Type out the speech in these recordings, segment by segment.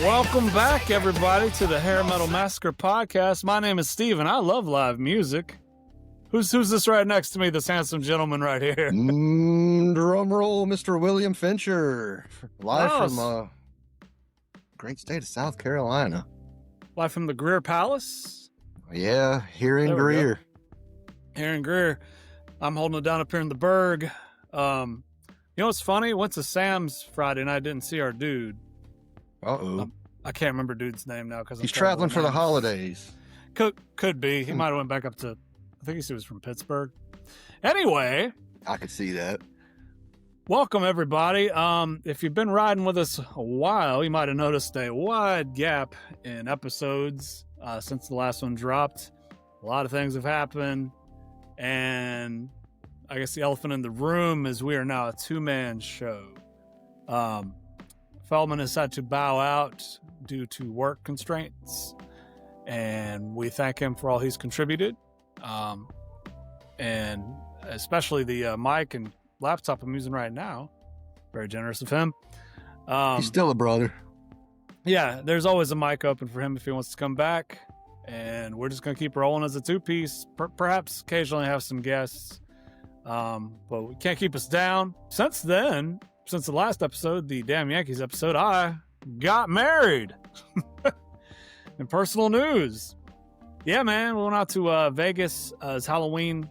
Welcome back, everybody, to the Hair Metal Massacre podcast. My name is Steve, and I love live music. Who's this right next to me, this handsome gentleman right here? Drum roll, Mr. William Fincher. Live from great state of South Carolina. Live from the Greer Palace? Yeah, here in Greer. Here in Greer. I'm holding it down up here in the Berg. You know what's funny? Went to Sam's Friday night, didn't see our dude. Uh-oh. I can't remember dude's name now because he's traveling for the holidays. Could be. He might have went back up to, I think he was from Pittsburgh. Anyway. I could see that. Welcome, everybody. If you've been riding with us a while, you might have noticed a wide gap in episodes since the last one dropped. A lot of things have happened. And I guess the elephant in the room is we are now a two-man show. Feldman has had to bow out due to work constraints, and we thank him for all he's contributed, and especially the mic and laptop I'm using right now. Very generous of him. He's still a brother. Yeah, there's always a mic open for him if he wants to come back, and we're just going to keep rolling as a two-piece, perhaps occasionally have some guests, but we can't keep us down. Since the last episode, the Damn Yankees episode, I got married. In personal news. Yeah, man, we went out to Vegas as Halloween,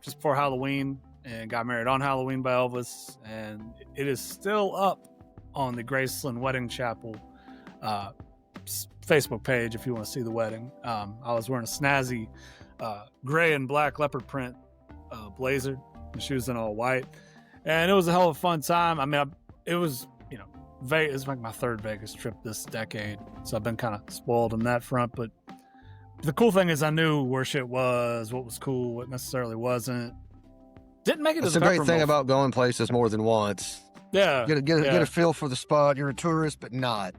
just before Halloween, and got married on Halloween by Elvis. And it is still up on the Graceland Wedding Chapel Facebook page if you want to see the wedding. I was wearing a snazzy gray and black leopard print blazer, and she was in all white. And it was a hell of a fun time. I mean, it was, Vegas is like my third Vegas trip this decade. So I've been kind of spoiled on that front. But the cool thing is I knew where shit was, what was cool, what necessarily wasn't. Didn't make it That's to the a great thing about going places more than once. Yeah. Get a feel for the spot. You're a tourist, but not.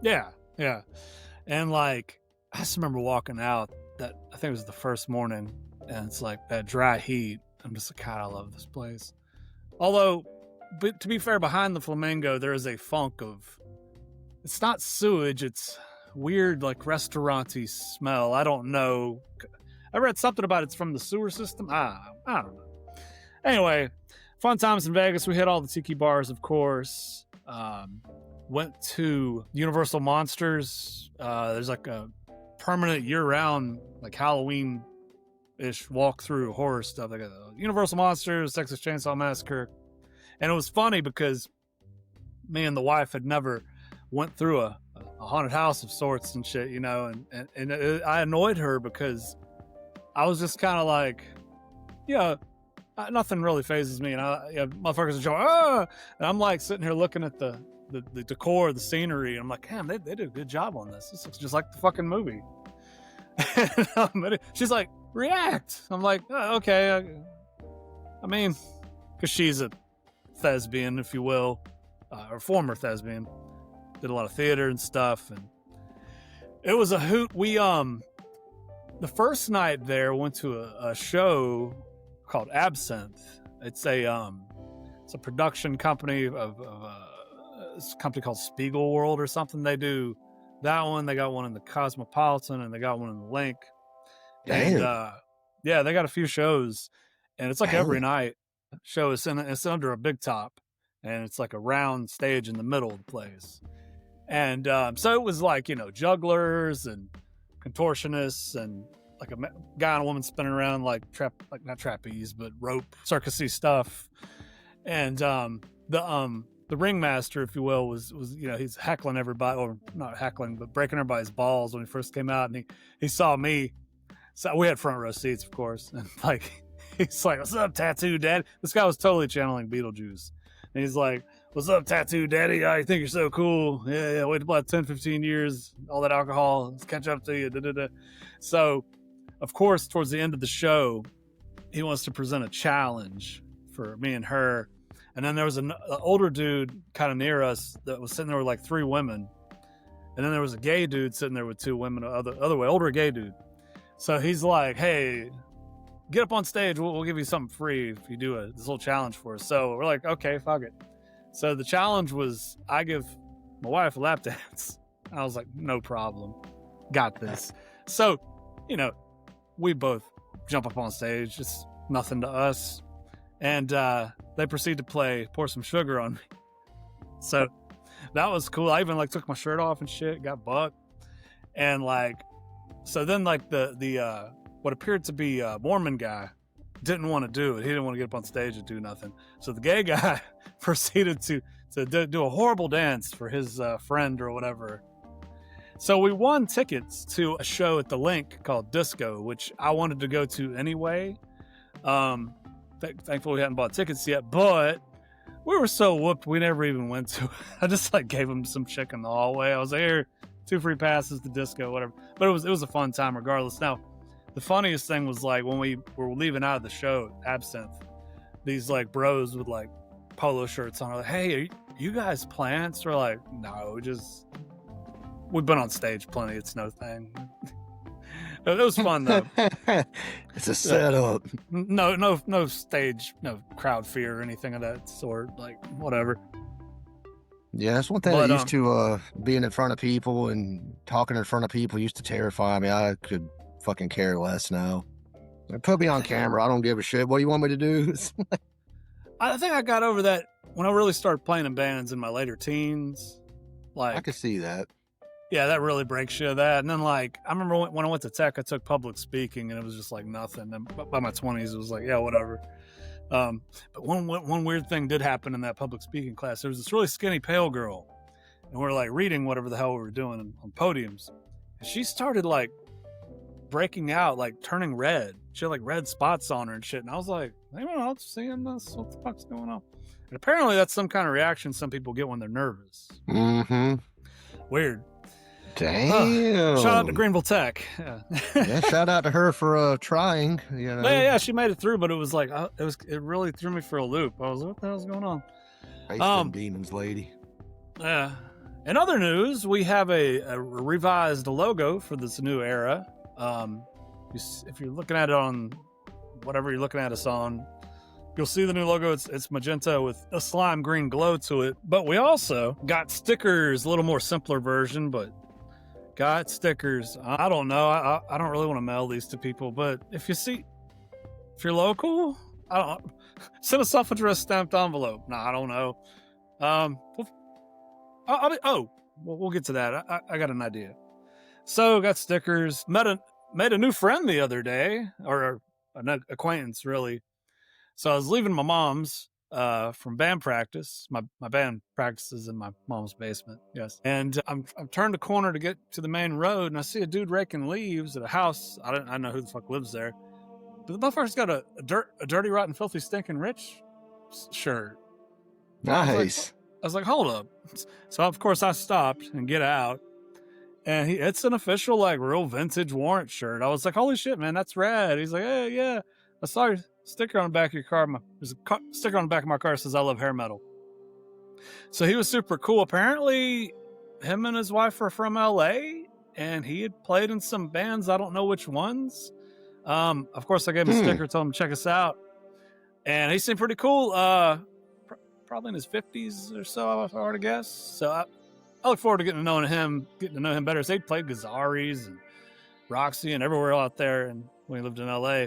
Yeah. Yeah. And I just remember walking out I think it was the first morning, and it's like that dry heat. I'm just like, God, I love this place. Although, but to be fair, behind the Flamingo, there is a funk of, it's not sewage, it's weird, restaurant-y smell. I don't know. I read something about it's from the sewer system. I don't know. Anyway, fun times in Vegas. We hit all the tiki bars, of course. Went to Universal Monsters. There's a permanent year-round, Halloween-ish walk-through horror stuff. They got Universal Monsters, Texas Chainsaw Massacre. And it was funny because me and the wife had never went through a haunted house of sorts and shit, and I annoyed her because I was just kind of nothing really phases me. And motherfuckers are showing, and I'm sitting here looking at the decor, the scenery, and I'm like, damn, they did a good job on this. This looks just like the fucking movie. She's like, react. I'm like, oh, okay. I mean, because she's a thespian, if you will, or former thespian, did a lot of theater and stuff, and it was a hoot. We the first night there went to a show called Absinthe. It's a production company of it's a company called Spiegel World or something. They do that one. They got one in the Cosmopolitan, and they got one in the Link. Damn. And yeah, they got a few shows, and it's every night show is it's under a big top, and it's a round stage in the middle of the place. And so it was jugglers and contortionists and a guy and a woman spinning around not trapeze but rope circusy stuff. And the ringmaster, if you will, was he's heckling everybody, or not heckling but breaking everybody's balls when he first came out, and he saw me. So we had front row seats, of course, and he's like, "What's up, Tattoo Daddy?" This guy was totally channeling Beetlejuice. And he's like, "What's up, Tattoo Daddy? I think you're so cool. Yeah, wait about 10, 15 years, all that alcohol, let's catch up to you." Da-da-da. So, of course, towards the end of the show, he wants to present a challenge for me and her. And then there was an older dude kind of near us that was sitting there with 3 women. And then there was a gay dude sitting there with 2 women, other way, older gay dude. So he's like, "Hey, get up on stage. We'll give you something free if you do this little challenge for us." So we're like, okay, fuck it. So the challenge was I give my wife a lap dance. I was like, no problem. Got this. So, you know, we both jump up on stage. It's nothing to us. And they proceed to play Pour Some Sugar on Me. So that was cool. I even like took my shirt off and shit, got bucked. And like, so then like the what appeared to be a Mormon guy didn't want to do it. He didn't want to get up on stage and do nothing. So the gay guy proceeded to do a horrible dance for his friend or whatever. So we won tickets to a show at the Link called Disco, which I wanted to go to anyway. Thankfully we hadn't bought tickets yet, but we were so whooped we never even went to it. I just like gave him some chick in the hallway. I was like, here, 2 free passes to Disco, whatever. But it was a fun time regardless. Now, the funniest thing was like when we were leaving out of the show, Absinthe, these like bros with like polo shirts on. Like, hey, are you guys plants? We're like, no, we've been on stage plenty. It's no thing. It was fun though. It's a setup. No stage, no crowd fear or anything of that sort. Like whatever. Yeah, that's one thing that used to being in front of people and talking in front of people used to terrify me. I could fucking care less now. Put me on camera. I don't give a shit. What do you want me to do? I think I got over that when I really started playing in bands in my later teens. Like I could see that. Yeah, that really breaks you of that. And then like I remember when I went to tech, I took public speaking and it was just like nothing. And by my 20s, it was like, yeah, whatever. But one weird thing did happen in that public speaking class. There was this really skinny pale girl, and we're like reading whatever the hell we were doing on podiums. And she started like breaking out, like turning red. She had like red spots on her and shit. And I was like, anyone else seeing this? What the fuck's going on? And apparently that's some kind of reaction some people get when they're nervous. Mm-hmm. Weird. Damn. Shout out to Greenville Tech. Yeah, shout out to her for trying. You know. Yeah, she made it through, but it was like it really threw me for a loop. I was like, what the hell's going on? Face them demons, lady. Yeah. In other news, we have a revised logo for this new era. If you're looking at it on whatever you're looking at us on, you'll see the new logo. It's magenta with a slime green glow to it. But we also got stickers, a little more simpler version, but got stickers. I don't know. I don't really want to mail these to people, but if you're local, send a self-addressed stamped envelope. I don't know. We'll get to that. I got an idea. So got stickers. Made a new friend the other day, or an acquaintance really. So I was leaving my mom's from band practice. My band practices in my mom's basement. Yes. And I'm turned a corner to get to the main road, and I see a dude raking leaves at a house. I don't know who the fuck lives there. But the motherfucker's got a dirty, rotten, filthy, stinking rich shirt. Nice. I was like, hold up. So of course I stopped and get out. And it's an official, like, real vintage warrant shirt. I was like, holy shit, man, that's rad. He's like, hey, yeah, I saw your sticker on the back of your car. There's a sticker on the back of my car that says I love hair metal. So he was super cool. Apparently, him and his wife are from L.A., and he had played in some bands. I don't know which ones. Of course, I gave him a sticker, told him to check us out. And he seemed pretty cool. Probably in his 50s or so, if I were to guess. So I look forward to getting to know him better. So he played Gazaris and Roxy and everywhere out there, and when he lived in LA.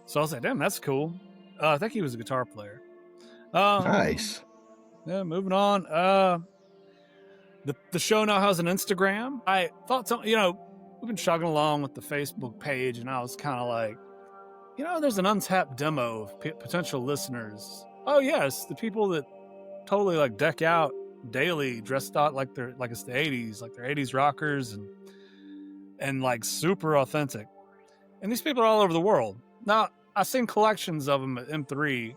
So I was like, damn, that's cool. I think he was a guitar player. Nice. Yeah, moving on. The show now has an Instagram. I thought we've been chugging along with the Facebook page, and I was kind of like, there's an untapped demo of potential listeners. Oh yes, the people that totally like deck out daily, dressed out like it's the 80s, like they're 80s rockers and like super authentic. And these people are all over the world. Now, I've seen collections of them at M3,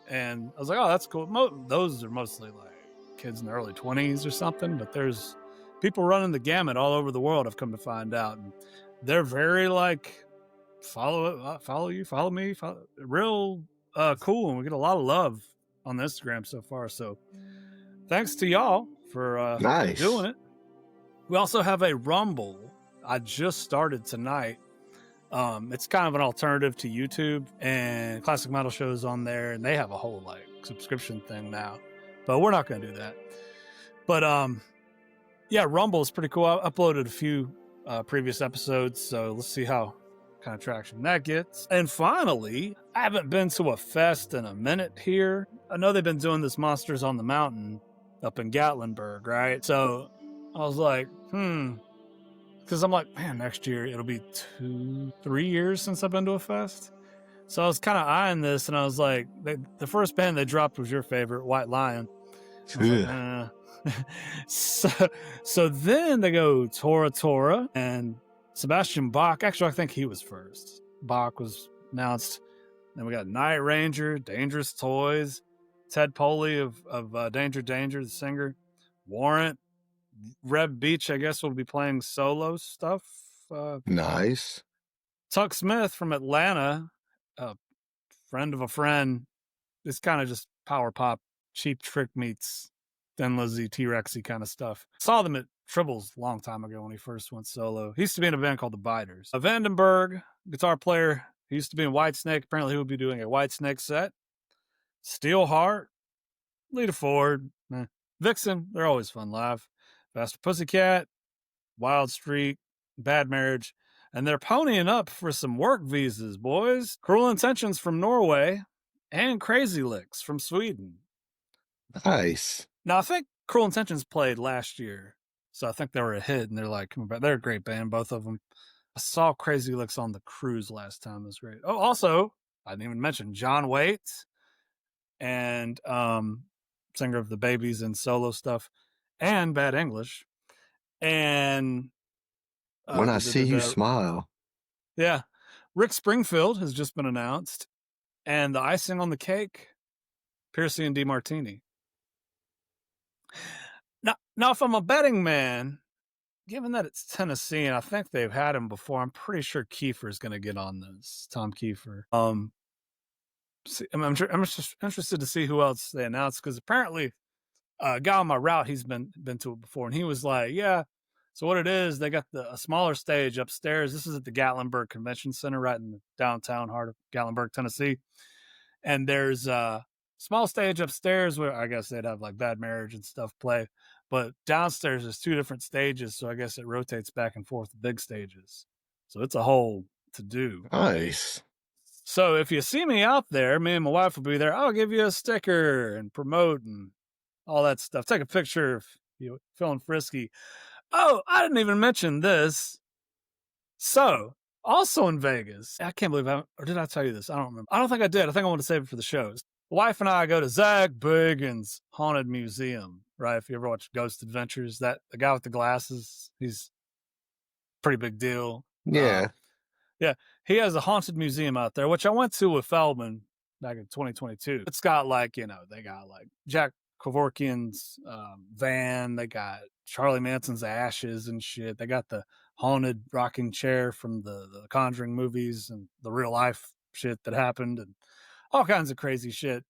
and I was like, oh, that's cool. Those are mostly like kids in their early 20s or something, but there's people running the gamut all over the world, I've come to find out. And they're very like, follow you, follow me, real cool. And we get a lot of love on the Instagram so far. So thanks to y'all for nice. Doing it. We also have a Rumble. I just started tonight. It's kind of an alternative to YouTube, and classic metal shows on there, and they have a whole like subscription thing now, but we're not going to do that. But Yeah, Rumble is pretty cool. I uploaded a few previous episodes, so let's see how kind of traction that gets. And finally, I haven't been to a fest in a minute here. I know they've been doing this Monsters on the Mountain up in Gatlinburg, right? So I was like, because I'm like, man, next year it'll be 2-3 years since I've been to a fest. So I was kind of eyeing this, and I was like, the first band they dropped was your favorite, White Lion. I was like, so then they go Tora Tora and Sebastian Bach. Actually, I think he was first. Bach was announced. Then we got Night Ranger, Dangerous Toys, Ted Poley of Danger Danger, the singer, Warrant, Reb Beach, I guess, will be playing solo stuff. Nice. Tuck Smith from Atlanta, a friend of a friend. It's kind of just power pop, Cheap Trick meets Thin Lizzy, T-Rexy kind of stuff. Saw them at Tribbles a long time ago when he first went solo. He used to be in a band called the Biters. Vandenberg, guitar player, he used to be in Whitesnake. Apparently he would be doing a Whitesnake set. Steelheart, Lita Ford, Vixen, they're always fun live. Faster Pussycat, Wild Streak, Bad Marriage, and they're ponying up for some work visas, boys. Cruel Intentions from Norway and Crazy Licks from Sweden. Nice. Now, I think Cruel Intentions played last year, so I think they were a hit, and they're like, they're a great band, both of them. I saw Crazy Licks on the cruise last time. It was great. Oh, also, I didn't even mention John Waite and singer of the Babies and solo stuff and Bad English. And When I See You Smile. Yeah. Rick Springfield has just been announced. And the icing on the cake, Piercy and DeMartini. Now, if I'm a betting man, given that it's Tennessee, and I think they've had him before, I'm pretty sure Kiefer's going to get on this. Tom Kiefer. I'm just interested to see who else they announce, because apparently a guy on my route, he's been to it before, and he was like, yeah. So what it is, they got a smaller stage upstairs. This is at the Gatlinburg Convention Center, right in the downtown heart of Gatlinburg, Tennessee. And there's a small stage upstairs where I guess they'd have like Bad Marriage and stuff play. But downstairs there's 2 different stages, so I guess it rotates back and forth the big stages. So it's a whole to do. Nice. So if you see me out there, me and my wife will be there. I'll give you a sticker and promote and all that stuff. Take a picture if you're feeling frisky. Oh, I didn't even mention this. So, also in Vegas, I can't believe or did I tell you this? I don't remember. I don't think I did. I think I want to save it for the shows. The wife and I go to Zach Bagans' Haunted Museum, right? If you ever watch Ghost Adventures, the guy with the glasses, he's a pretty big deal. Yeah. Yeah. He has a haunted museum out there, which I went to with Feldman back in 2022. It's got like, they got like Jack Kevorkian's van. They got Charlie Manson's ashes and shit. They got the haunted rocking chair from the Conjuring movies and the real life shit that happened and all kinds of crazy shit.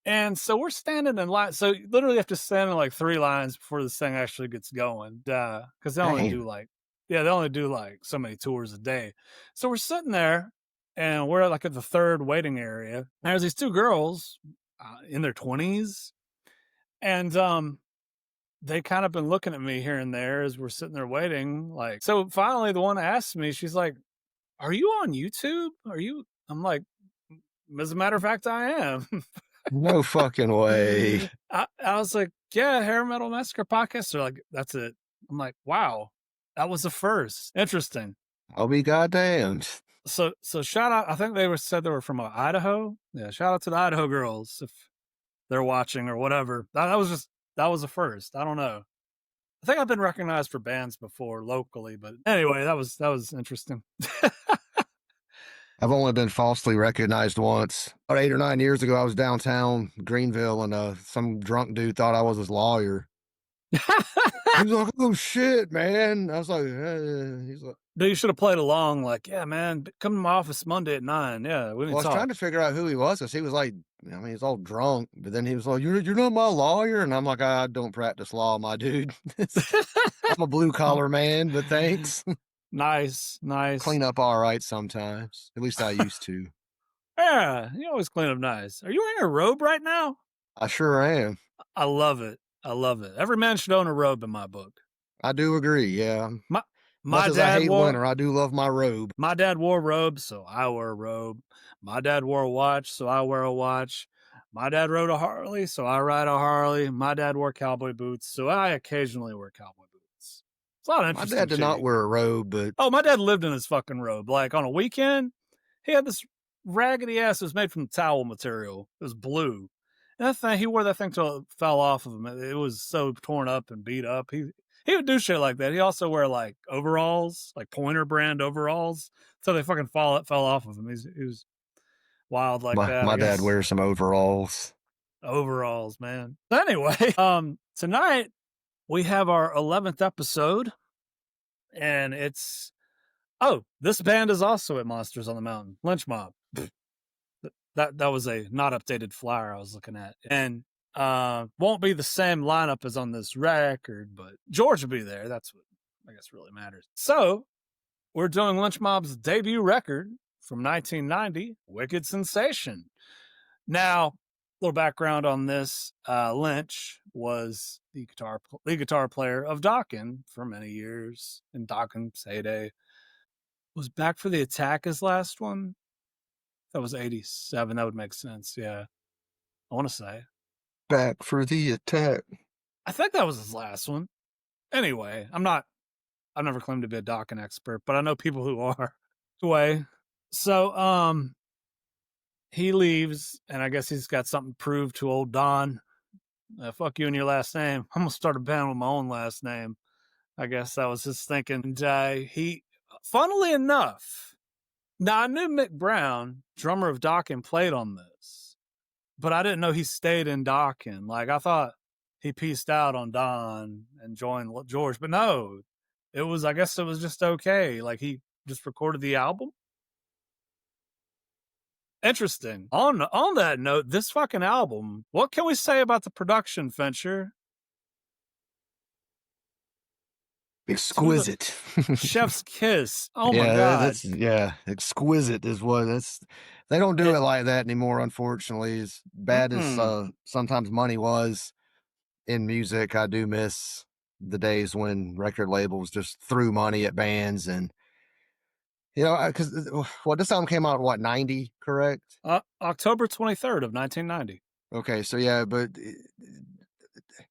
And so we're standing in line. So you literally have to stand in like 3 lines before this thing actually gets going. Because they only do like so many tours a day. So we're sitting there and we're like at the 3rd waiting area. There's these 2 girls in their 20s. And they kind of been looking at me here and there as we're sitting there waiting. Like, so finally the one asked me, she's like, "Are you on YouTube? I'm like, as a matter of fact, I am." No fucking way. I was like, "Yeah, Hair Metal Massacre podcast." They're like, "That's it." I'm like, "Wow, that was the first." Interesting. I'll be goddamned. So shout out. I think said they were from Idaho. Yeah, shout out to the Idaho girls if they're watching or whatever. That was the first. I don't know. I think I've been recognized for bands before locally, but anyway, that was interesting. I've only been falsely recognized once. About 8 or 9 years ago, I was downtown Greenville, and some drunk dude thought I was his lawyer. He was like, "Oh shit, man!" I was like, "He's like." Dude, you should have played along. Like, "Yeah, man, come to my office Monday at 9. Yeah, we need to talk." I was trying to figure out who he was, because he was like, he's all drunk. But then he was like, "You're not my lawyer," and I'm like, "I don't practice law, my dude. I'm a blue collar man, but thanks." Nice. Clean up all right sometimes. At least I used to. Yeah, you always clean up nice. Are you wearing a robe right now? I sure am. I love it. Every man should own a robe in my book. I do agree. Yeah. My Much my as I dad hate wore winter, I do love my robe. my dad wore robes, so I wear a robe. My dad wore a watch, so I wear a watch. My dad rode a Harley, so I ride a Harley. My dad wore cowboy boots, so I occasionally wear cowboy boots. It's a lot of My interesting dad did not shit. wear a robe, but Oh, my dad lived in his fucking robe. Like on a weekend, he had this raggedy ass. It was made from towel material. It was blue. And that thing, he wore that thing till it fell off of him. It was so torn up and beat up. He would do shit like that. He also wear like overalls, like Pointer brand overalls, so they fucking fell off of him. He was wild like that, I my dad guess. wears some overalls. Overalls, man. Anyway, tonight we have our 11th episode, and it's this band is also at Monsters on the Mountain. Lynch Mob. That was a not updated flyer I was looking at, and won't be the same lineup as on this record, but George will be there. That's what I guess really matters. So we're doing Lynch Mob's debut record from 1990, Wicked Sensation. Now, a little background on this: Lynch was the guitar player of Dokken for many years, and Dokken's heyday. Was Back for the Attack his last one? That was 87. That would make sense. Yeah. I want to say. Back for the attack. I think that was his last one. Anyway, I've never claimed to be a Dokken expert, but I know people who are. Anyway, so he leaves, and I guess he's got something to prove to old Don. Fuck you and your last name. I'm gonna start a band with my own last name. I guess that was his thinking. And he, funnily enough, now I knew Mick Brown, drummer of Dokken, played on this, but I didn't know he stayed in Dokken. Like I thought he pieced out on Don and joined George, but no, I guess it was just okay. Like he just recorded the album. Interesting. On that note, this fucking album, what can we say about the production, Fincher? Exquisite. Chef's kiss. Oh my god. Exquisite is what that's. They don't do it like that anymore, unfortunately. As bad as sometimes money was in music, I do miss the days when record labels just threw money at bands. And because this album came out what, 90, correct? October 23rd of 1990. Okay, so yeah, but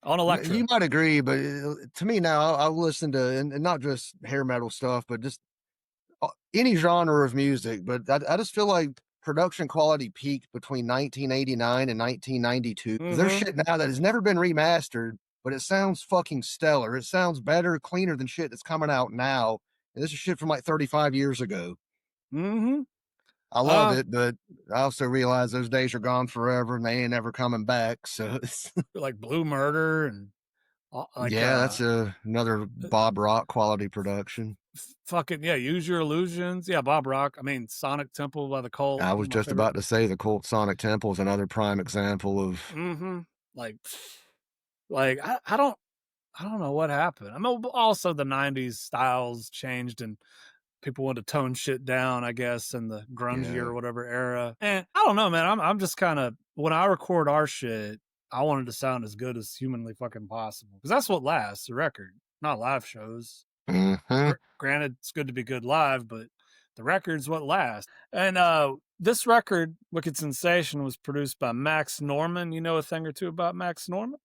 on Electra. You might agree, but to me now, I'll listen to and not just hair metal stuff, but just any genre of music. But I just feel like production quality peaked between 1989 and 1992. There's shit now that has never been remastered, but it sounds fucking stellar. It sounds better, cleaner than shit that's coming out now. And this is shit from like 35 years ago. I love it, but I also realize those days are gone forever and they ain't ever coming back. So it's like Blue Murder and that's another Bob Rock quality production. Fucking yeah, Use Your Illusions. Yeah, Bob Rock. I mean, Sonic Temple by the Cult. I was just about to say the Cult Sonic Temple is another prime example of like I don't know what happened. I mean, also the 90s styles changed and people wanted to tone shit down, I guess, in the grungy or whatever era. And I don't know, man. I'm just kind of, when I record our shit, I want it to sound as good as humanly fucking possible. Because that's what lasts, the record, not live shows. Granted, it's good to be good live, but the record's what lasts. And this record, Wicked Sensation, was produced by Max Norman. You know a thing or two about Max Norman?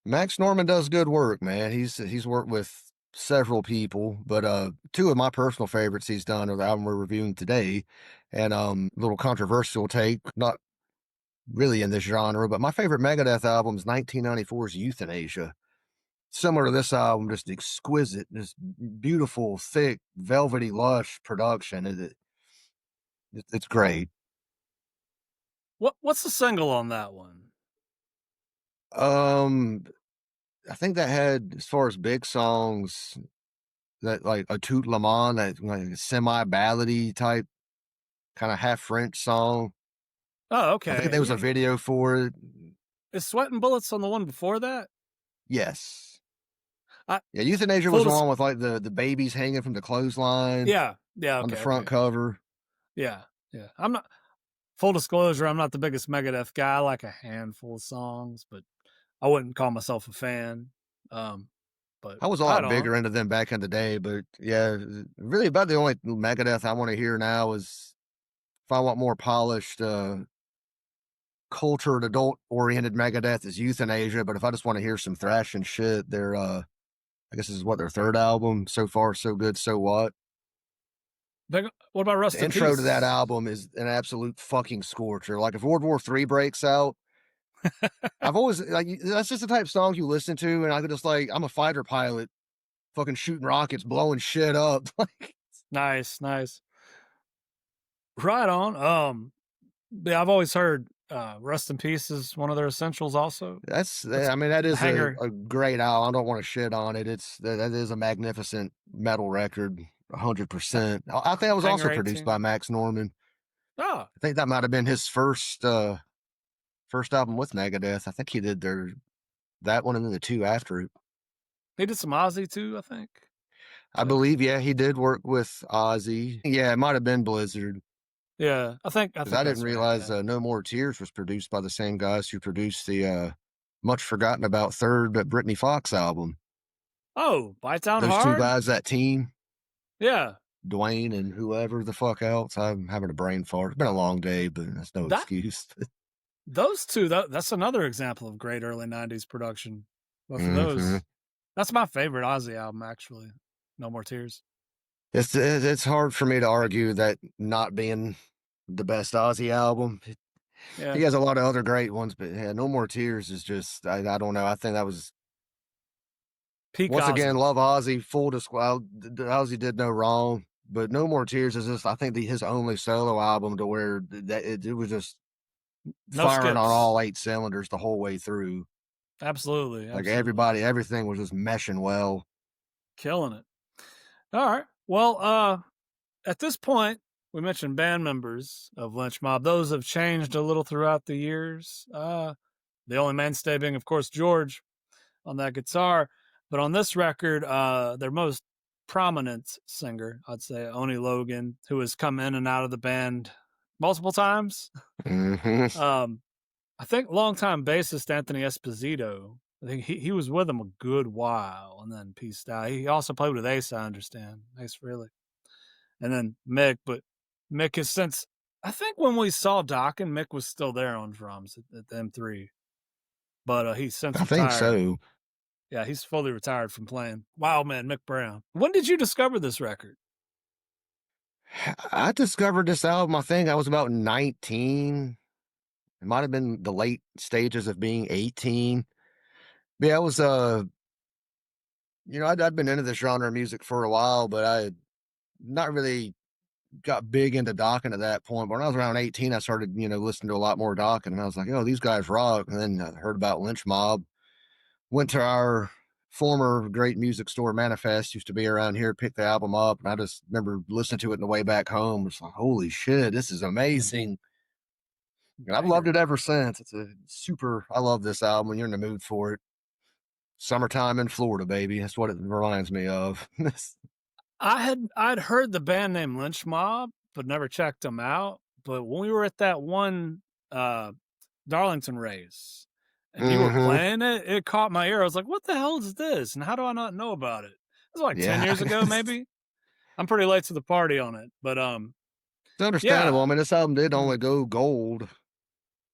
Max Norman does good work, man. He's worked with several people, but two of my personal favorites he's done are the album we're reviewing today, and little controversial take, not really in this genre, but my favorite Megadeth album is 1994's Euthanasia. Similar to this album, just exquisite, just beautiful, thick, velvety, lush production. It's great. What's the single on that one? I think that had, as far as big songs, that like a Tout Le Monde, that like semi-ballady type, kind of half French song. Oh, okay. I think there was a video for it. Is Sweat and Bullets on the one before that? Yes. Euthanasia was the one with like the babies hanging from the clothesline. Yeah, on the front cover. Yeah. I'm not. Full disclosure, I'm not the biggest Megadeth guy. I like a handful of songs, but I wouldn't call myself a fan. But I was a right lot on. bigger into them back in the day, but yeah, really about the only Megadeth I want to hear now is if I want more polished, cultured, adult oriented Megadeth is Euthanasia. But if I just want to hear some thrash and shit, they're I guess this is what their third album. So far, so good. So what? What about Rust The in intro to that Peace? album is an absolute fucking scorcher. Like if World War III breaks out, I've always like that's just the type of songs you listen to, and I could just like I'm a fighter pilot, fucking shooting rockets, blowing shit up. Like Nice, nice. Right on. Yeah, I've always heard Rust in Peace is one of their essentials also. that's That's I mean that the is hanger a great album. I don't want to shit on it. That is a magnificent metal record, ha- 100%. I think it was hanger also produced by 18. Max Norman. Ah, I think that might have been his first album with Megadeth. I think he did that one and then the two after it. they did some Ozzy too, I think. I So believe, yeah, he did work with Ozzy. Yeah, it might have been Blizzard yeah, I because think I didn't that's right. realize Yeah. No More Tears was produced by the same guys who produced the much forgotten about third but Britney Fox album. Oh, Bite Down Those two Hard. guys, that team, Yeah, Dwayne and whoever the fuck else. I'm having a brain fart. It's been a long day, but that's no that excuse. those two. That's another example of great early '90s production. Both of Hmm. those. That's my favorite Ozzy album, actually. No More Tears. It's hard for me to argue that not being the best Ozzy album. He Yeah, has a lot of other great ones, but yeah, No More Tears is just I don't know. I think that was peak once again Ozzy. love Ozzy. Full disclosure, Ozzy did no wrong, but No More Tears is just I think his only solo album to where it was just No firing on skips. all eight cylinders the whole way through. Absolutely, Like absolutely. everything was just meshing well. Killing it. All right. Well, at this point, we mentioned band members of Lynch Mob. Those have changed a little throughout the years. The only mainstay being, of course, George on that guitar. But on this record, their most prominent singer, I'd say, Oni Logan, who has come in and out of the band multiple times. Hmm. Um, I think longtime bassist Anthony Esposito. I think he was with them a good while and then pieced out. He also played with Ace, I understand. Ace Frehley. And then Mick, but Mick has since I think when we saw Doc and Mick was still there on drums at the M3. But he's since I think retired. so. Yeah, he's fully retired from playing. Wow, man, Mick Brown. When did you discover this record? I discovered this album. I think I was about 19. It might have been the late stages of being 18. But yeah, it was I'd been into this genre of music for a while, but I had not really got big into Dokken at that point. But when I was around 18, I started, listening to a lot more Dokken, and I was like, oh, these guys rock. And then I heard about Lynch Mob, went to our former great music store Manifest, used to be around here, picked the album up, and I just remember listening to it on the way back home. It's like, holy shit, this is amazing. And I've loved Banger. it ever since. I love this album when you're in the mood for it. Summertime in Florida, baby. That's what it reminds me of. I'd heard the band name Lynch Mob, but never checked them out. But when we were at that one uh, Darlington race and you were Hmm. playing it, it caught my ear. I was like, what the hell is this? And how do I not know about it? It was like 10 Yeah. years ago, maybe. I'm pretty late to the party on it. But It's understandable. yeah, I mean, this album did only go gold.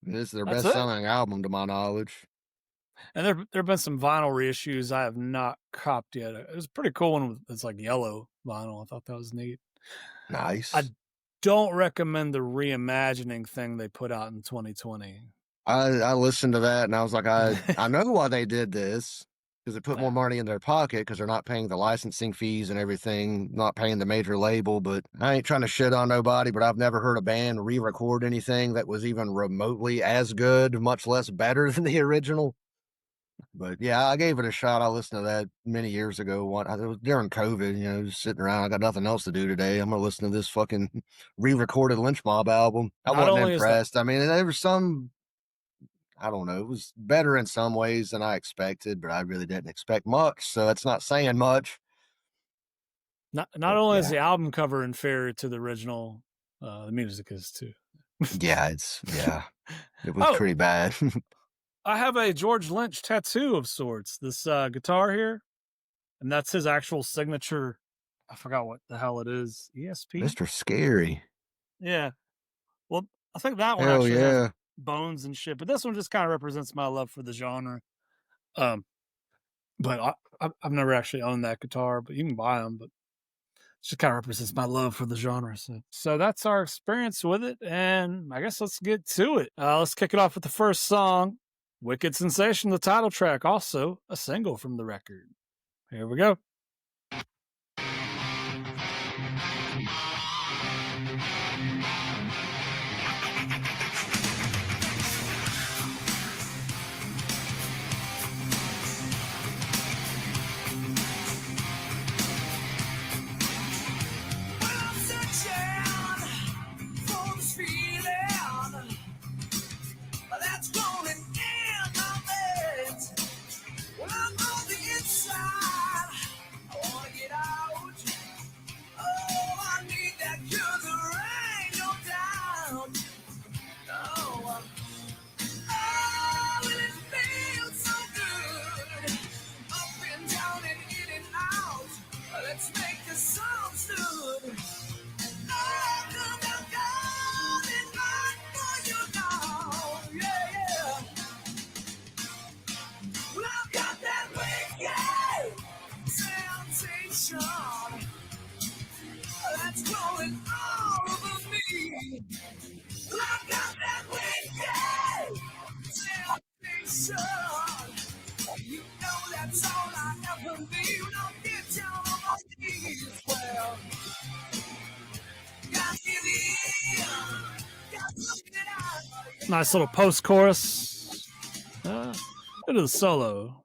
It's their that's best it. selling album to my knowledge. And there have been some vinyl reissues I have not copped yet. It was a pretty cool one. It's like yellow vinyl. I thought that was neat. I Nice. don't recommend the reimagining thing they put out in 2020. I listened to that and I was like, I know why they did this because it put more Yeah. money in their pocket because they're not paying the licensing fees and everything, not paying the major label. But I ain't trying to shit on nobody, but I've never heard a band re record anything that was even remotely as good, much less better than the original. But yeah, I gave it a shot. I listened to that many years ago. It was during COVID, just sitting around. I got nothing else to do today. I'm gonna listen to this fucking re-recorded Lynch Mob album. I Not wasn't only is that impressed. I mean, there was some. I don't know. It was better in some ways than I expected, but I really didn't expect much. So it's not saying much. not But only is yeah, the album cover inferior to the original, the music is too. yeah, it was Oh, pretty bad. I have a George Lynch tattoo of sorts. This guitar here. and that's his actual signature. I forgot what the hell it is. ESP? Mr. Scary. Yeah. Well, I think that one Hell actually has yeah. bones and shit, but this one just kind of represents my love for the genre. But I've never actually owned that guitar, but you can buy them. But it just kind of represents my love for the genre. So that's our experience with it, and I guess let's get to it. Let's kick it off with the first song, "Wicked Sensation," the title track, also a single from the record. Here we go. Nice little post-chorus. It is solo.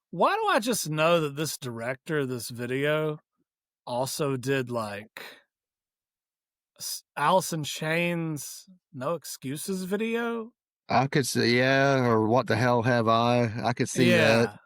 Why do I just know that this director of this video also did like Alice in Chains No Excuses video? I could see, yeah, or What the Hell Have I could see that.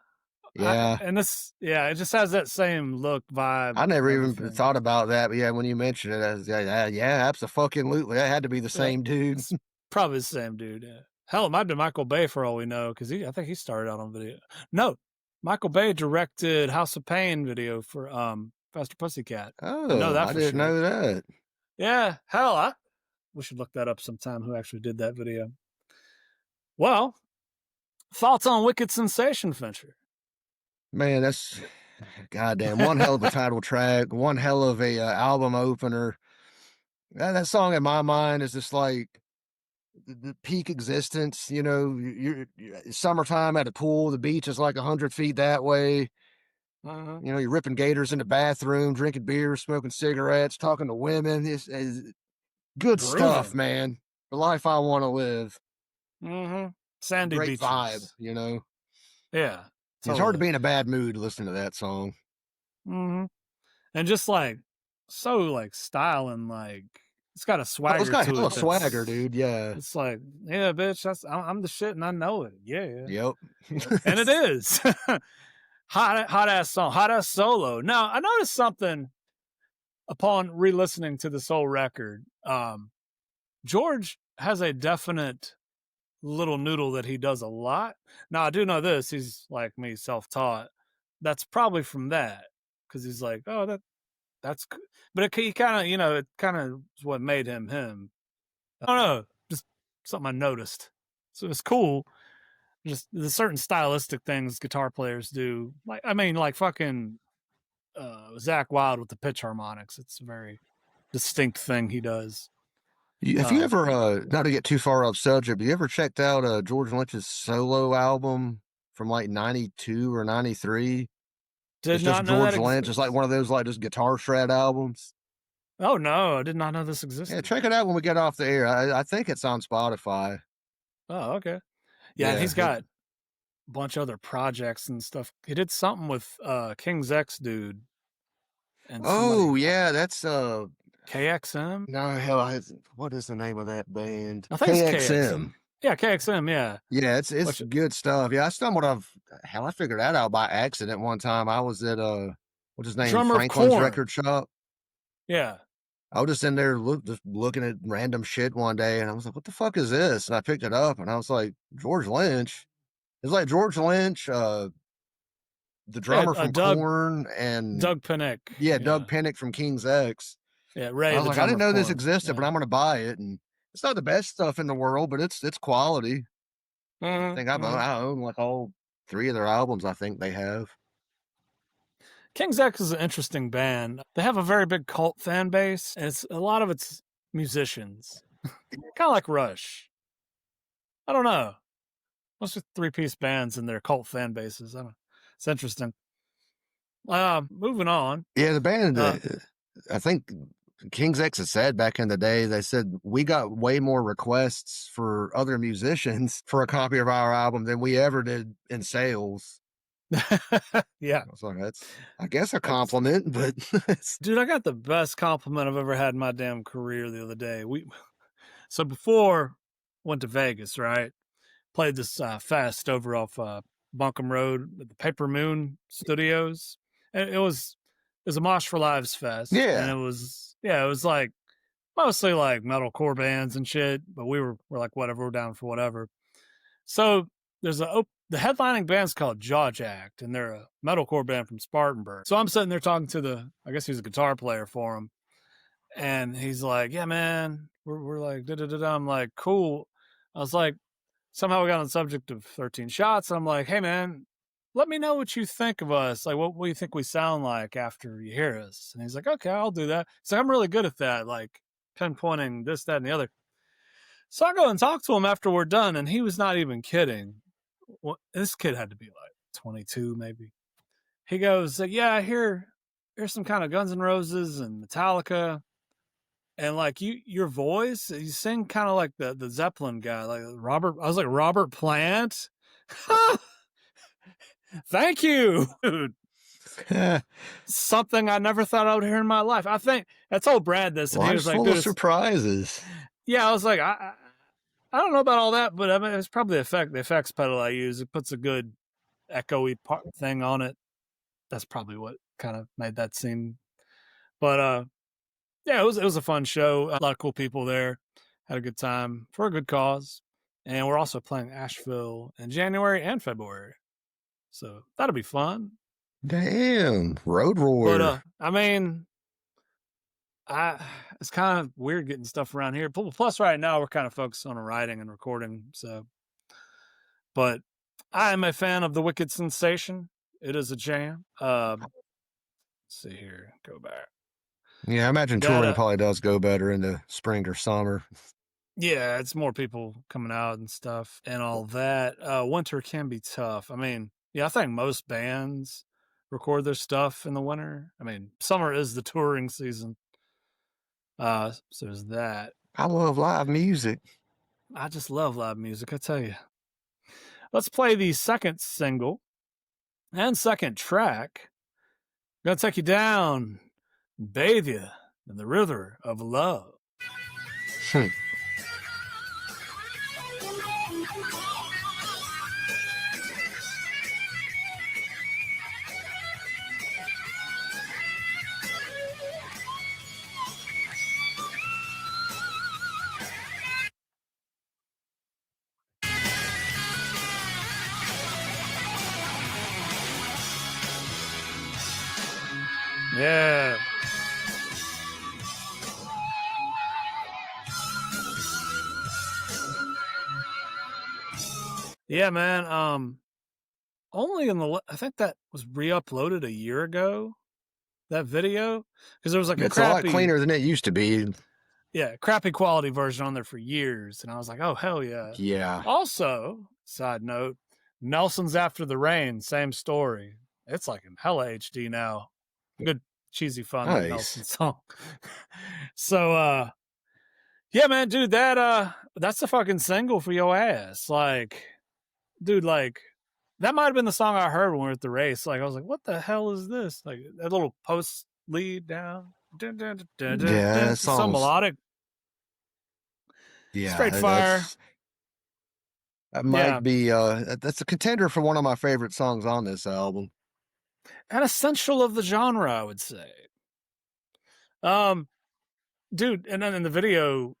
Yeah. It just has that same look, vibe. I never even thought about that, but yeah, when you mentioned it, yeah, absolutely. That had to be the same dude. It's probably the same dude. Yeah. Hell, it might be Michael Bay for all we know, because I think he started out on video. No, Michael Bay directed House of Pain video for Faster Pussycat. Oh, I didn't know that. Yeah, hell, we should look that up sometime. Who actually did that video? Well, thoughts on Wicked Sensation, Fincher? Man, that's goddamn one hell of a title track, one hell of a album opener. That song in my mind is just like the peak existence. You know, you're summertime at a pool, the beach is like 100 feet that way. You know, you're ripping gators in the bathroom, drinking beer, smoking cigarettes, talking to women. It's good stuff, man. The life I want to live. Sandy great beaches. Vibe, you know. Yeah, totally. It's hard to be in a bad mood listening to that song. And just like so, like style and like it's got a swagger. It's got to a swagger, dude. Yeah, it's like, yeah, bitch, I'm the shit and I know it. Yeah. Yep. And it is hot ass song, hot ass solo. Now I noticed something upon re-listening to this whole record. George has a definite little noodle that he does a lot. Now I do know this, he's like me, self-taught. That's probably from that, because he's like, oh, that's good. But he kind of, it kind of is what made him. I don't know, just something I noticed. So it's cool. Just the certain stylistic things guitar players do. Like fucking Zakk Wylde with the pitch harmonics. It's a very distinct thing he does. Have you ever, not to get too far off subject, but you ever checked out George Lynch's solo album from like 92 or 93? It's just George Lynch. It's like one of those like just guitar shred albums. Oh no, I did not know this existed. Yeah, check it out when we get off the air. I think it's on Spotify. Oh, okay. Yeah, and he's got a bunch of other projects and stuff. He did something with King's X dude. And oh yeah, that's KXM. no hell, what is the name of that band? I think it's KXM. Yeah, KXM. Yeah, yeah, it's good stuff. Yeah, I figured that out by accident one time. I was at what's his name, drummer Franklin's Korn. record shop. Yeah, I was just in there just looking at random shit one day, and I was like, "What the fuck is this?" And I picked it up, and I was like, "George Lynch." It was like George Lynch, the drummer from Korn, and Doug Pinnick. Yeah, Doug Pinnick from King's X. Yeah, Ray. I was like, I didn't know this existed, but I'm going to buy it, and it's not the best stuff in the world, but it's quality. I think I own like all 3 of their albums. I think they have. King's X is an interesting band. They have a very big cult fan base, and a lot of it's musicians, kind of like Rush. I don't know. Most of 3-piece bands and their cult fan bases. I don't know. It's interesting. Moving on. Yeah, the band. I think King's X has said back in the day, they said we got way more requests for other musicians for a copy of our album than we ever did in sales. Yeah. I was like, that's, I guess, a compliment, but dude, I got the best compliment I've ever had in my damn career the other day. So before went to Vegas, right? Played this fest over off Buncombe Road at the Paper Moon Studios. And it was a Mosh for Lives fest. Yeah. And it was like mostly like metalcore bands and shit, but we're like, whatever, we're down for whatever. So there's the headlining band's called Jaw Jacked, and they're a metalcore band from Spartanburg. So I'm sitting there talking to I guess he's a guitar player for him. And he's like, yeah, man, we're like, da-da-da-da. I'm like, cool. I was like, somehow we got on the subject of 13 Shots. And I'm like, hey, man, let me know what you think of us. Like, what do you think we sound like after you hear us? And he's like, okay, I'll do that. So I'm really good at that, like pinpointing this, that, and the other. So I go and talk to him after we're done, and he was not even kidding. Well, this kid had to be like 22, maybe. He goes, yeah, here's some kind of Guns N' Roses and Metallica. And like your voice, you sing kind of like the Zeppelin guy, like Robert. I was like, Robert Plant. Thank you, dude. Something I never thought I would hear in my life. I think I told Brad this, and he was like, full of surprises. Yeah, I was like, I don't know about all that, but I mean, it's probably the effects pedal I use. It puts a good echoey thing on it. That's probably what kind of made that seem. But yeah, it was a fun show. A lot of cool people there. Had a good time for a good cause. And we're also playing Asheville in January and February. So that'll be fun. Damn, road warrior. But I mean, it's kind of weird getting stuff around here. Plus, right now we're kind of focused on writing and recording. So, but I am a fan of the Wicked Sensation. It is a jam. Let's see here. Go back. Yeah, I imagine touring probably does go better in the spring or summer. Yeah, it's more people coming out and stuff and all that. Winter can be tough. I mean, yeah, I think most bands record their stuff in the winter. I mean, summer is the touring season. So there's that. I love live music. I just love live music, I tell you. Let's play the second single and second track. I'm gonna take you down, bathe you in the river of love. Yeah. Yeah, man. Only I think that was re-uploaded a year ago. That video, because there was like it's a lot cleaner than it used to be. Yeah, crappy quality version on there for years, and I was like, oh hell yeah. Yeah. Also, side note, Nelson's After the Rain, same story. It's like in hella HD now. Good cheesy fun Nelson song. So yeah, man, dude, that's the fucking single for your ass. Like, dude, like that might have been the song I heard when we were at the race. Like I was like, what the hell is this? Like that little post lead down. Dun, dun, dun, dun, dun, Yeah, dun. that It's so song's melodic. yeah. Straight fire. That might be that's a contender for one of my favorite songs on this album. An essential of the genre, I would say. Dude, and then in the video,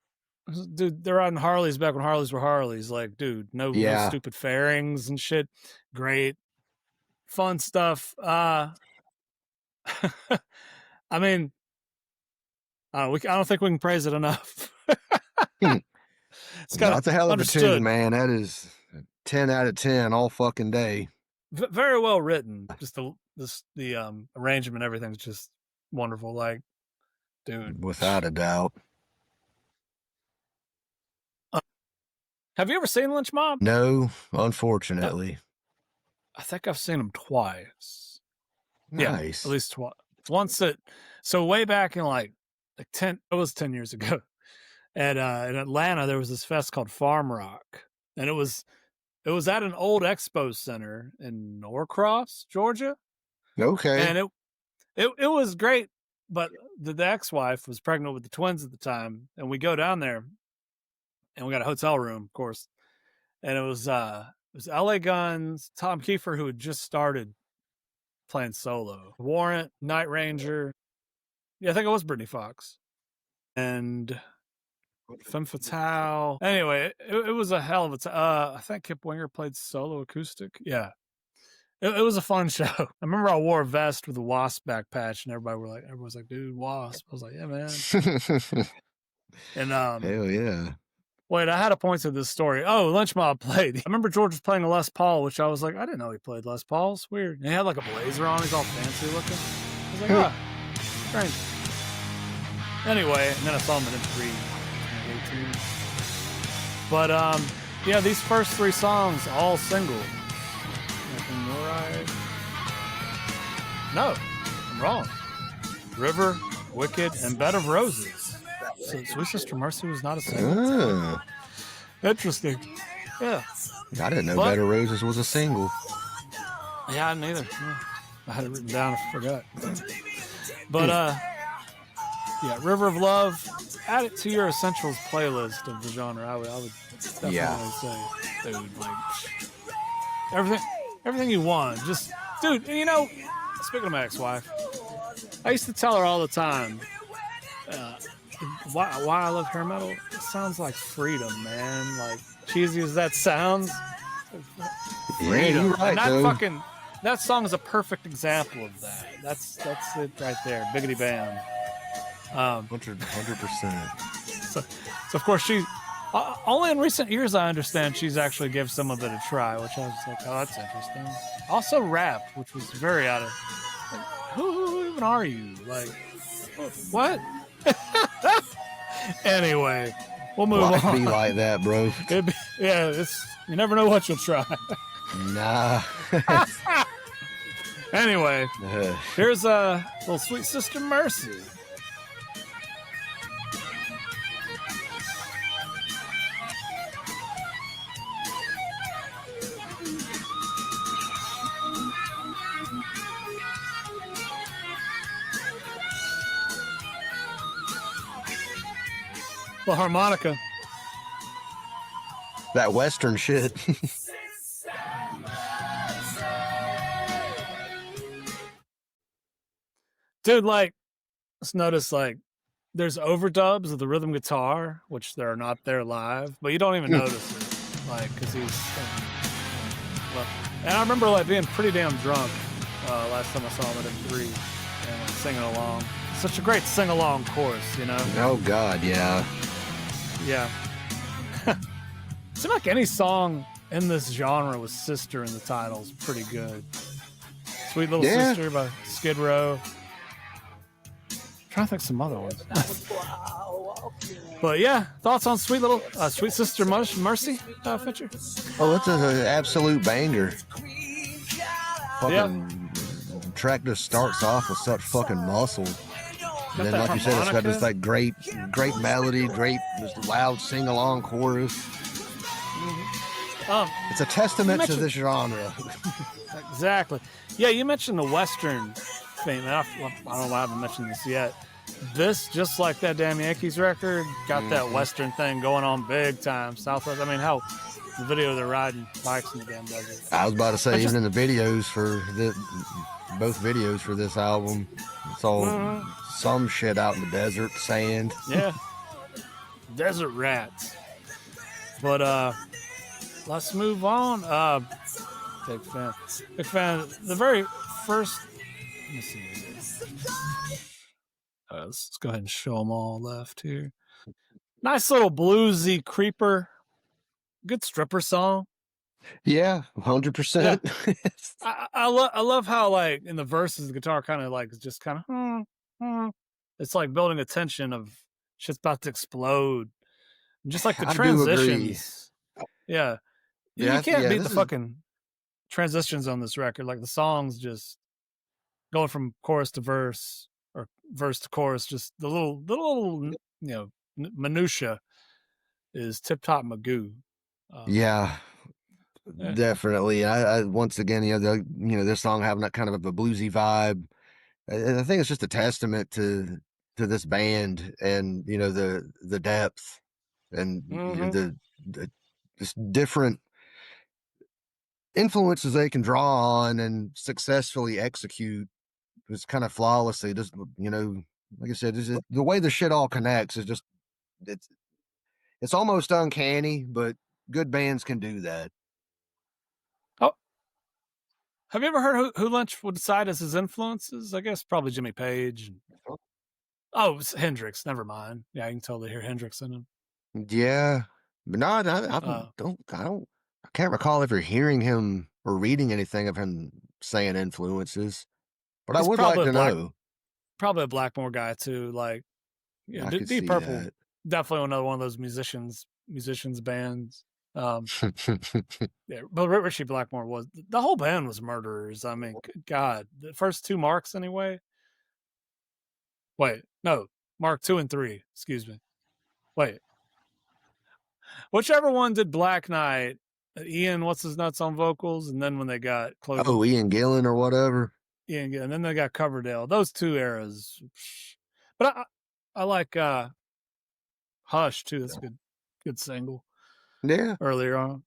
dude, they're riding Harleys back when Harleys were Harleys. Like, dude, no stupid fairings and shit. Great, fun stuff. I mean, I don't think we can praise it enough. It's got a hell of a tune, man. That is 10 out of 10 all fucking day. Very well written. Just the arrangement, everything's just wonderful. Like, dude, without a doubt. Have you ever seen Lynch Mob? No, unfortunately. I think I've seen them twice. Nice. Yeah, at least twice. Once so way back in like 10 years ago at in Atlanta, there was this fest called Farm Rock, and it was at an old expo center in Norcross, Georgia. Okay. And it was great, but the ex-wife was pregnant with the twins at the time, and we go down there, and we got a hotel room, of course, and it was LA Guns, Tom Kiefer, who had just started playing solo, Warrant, Night Ranger. Yeah, I think it was Brittany Fox. And Femme Fatale. Anyway, it was a hell of a time. I think Kip Winger played solo acoustic. Yeah. It was a fun show. I remember I wore a vest with a wasp back patch, and everybody was like, dude, wasp. I was like, yeah, man. And hell yeah. Wait, I had a point to this story. Oh, Lynch Mob played. I remember George was playing a Les Paul, which I was like, I didn't know he played Les Paul. It's weird. And he had like a blazer on. He's all fancy looking. I was like, strange. Anyway, and then I saw him in M3 2018. But yeah, these first three songs, all single. No, I'm wrong. River, Wicked, and Bed of Roses. So Sweet Sister Mercy was not a single. Interesting. Yeah. I didn't know Bed of Roses was a single. Yeah, I neither. Yeah. I had it written down. I forgot. But yeah, River of Love. Add it to your essentials playlist of the genre. I would definitely say, dude, like everything you want. Just, dude. And you know, speaking of my ex-wife, I used to tell her all the time. Why I love hair metal? It sounds like freedom, man. Like cheesy as that sounds, freedom. Yeah, you're right, and that song is a perfect example of that. That's it right there. Biggity bam. 100%. So of course she. Only in recent years I understand she's actually given some of it a try, which I was like, oh, that's interesting. Also rap, which was very out of. Like, who even are you? Like, what? Anyway, we'll move on. Be like that, bro. You never know what you'll try. Nah. Anyway, here's a little Sweet Sister Mercy. The harmonica. That Western shit. Dude, like, let's notice, like, there's overdubs of the rhythm guitar, which they're not there live, but you don't even notice it. Like, because he's... and I remember, like, being pretty damn drunk last time I saw him at M3 and like, singing along. Such a great sing-along chorus, you know? Oh, God, yeah. Yeah. Seems like any song in this genre with Sister in the title is pretty good. Sweet Little Sister by Skid Row. I'm trying to think of some other ones. But yeah, thoughts on Sweet Sister Mercy, Fincher? Oh, it's an absolute banger. Fucking track just starts off with such fucking muscle. And then, like you said, it's got this like great melody, great just loud sing-along chorus. It's a testament to this genre. Exactly. Yeah, you mentioned the Western thing. I don't know why I haven't mentioned this yet. This, just like that damn Yankees record, got that Western thing going on big time. Southwest. I mean, how the video they're riding bikes in the damn desert. I was about to say, even in the videos for both videos for this album, it's all some shit out in the desert, sand. Yeah. Desert rats. But let's move on. Big fan. Big fan. The very first. Let me see. Let's go ahead and show them all left here. Nice little bluesy creeper. Good stripper song. Yeah, 100%. Yeah. I love how, like, in the verses, the guitar kind of like just kind of it's like building a tension of shit's about to explode. Just like the transitions. Yeah. You can't beat the fucking transitions on this record. Like, the songs just going from chorus to verse or verse to chorus, just the little minutia is tip top magoo. Yeah, definitely. I once again, this song having that kind of a bluesy vibe. I think it's just a testament to this band and the depth and the just different influences they can draw on and successfully execute. It's kind of flawlessly. Just like I said, the way the shit all connects is just it's almost uncanny, but good bands can do that. Oh, have you ever heard who Lynch would cite as his influences? I guess probably Jimmy Page. Oh, it was Hendrix. Never mind. Yeah, I can totally hear Hendrix in him. Yeah, but no, I can't recall ever hearing him or reading anything of him saying influences. But I would like to know. Probably a Blackmore guy too. Like, Deep Purple, that. Definitely another one of those musicians bands. Yeah, but Richie Blackmore was, the whole band was murderers. I mean, good God, the first two Marks anyway. Wait, no, Mark 2 and 3. Excuse me. Wait, whichever one did Black Knight. Ian, what's his nuts on vocals, and then when they got close. Oh, Ian Gillan or whatever. Ian Gillan, and then they got Coverdale. Those two eras. But I like Hush too. That's a good single. Yeah. Earlier on.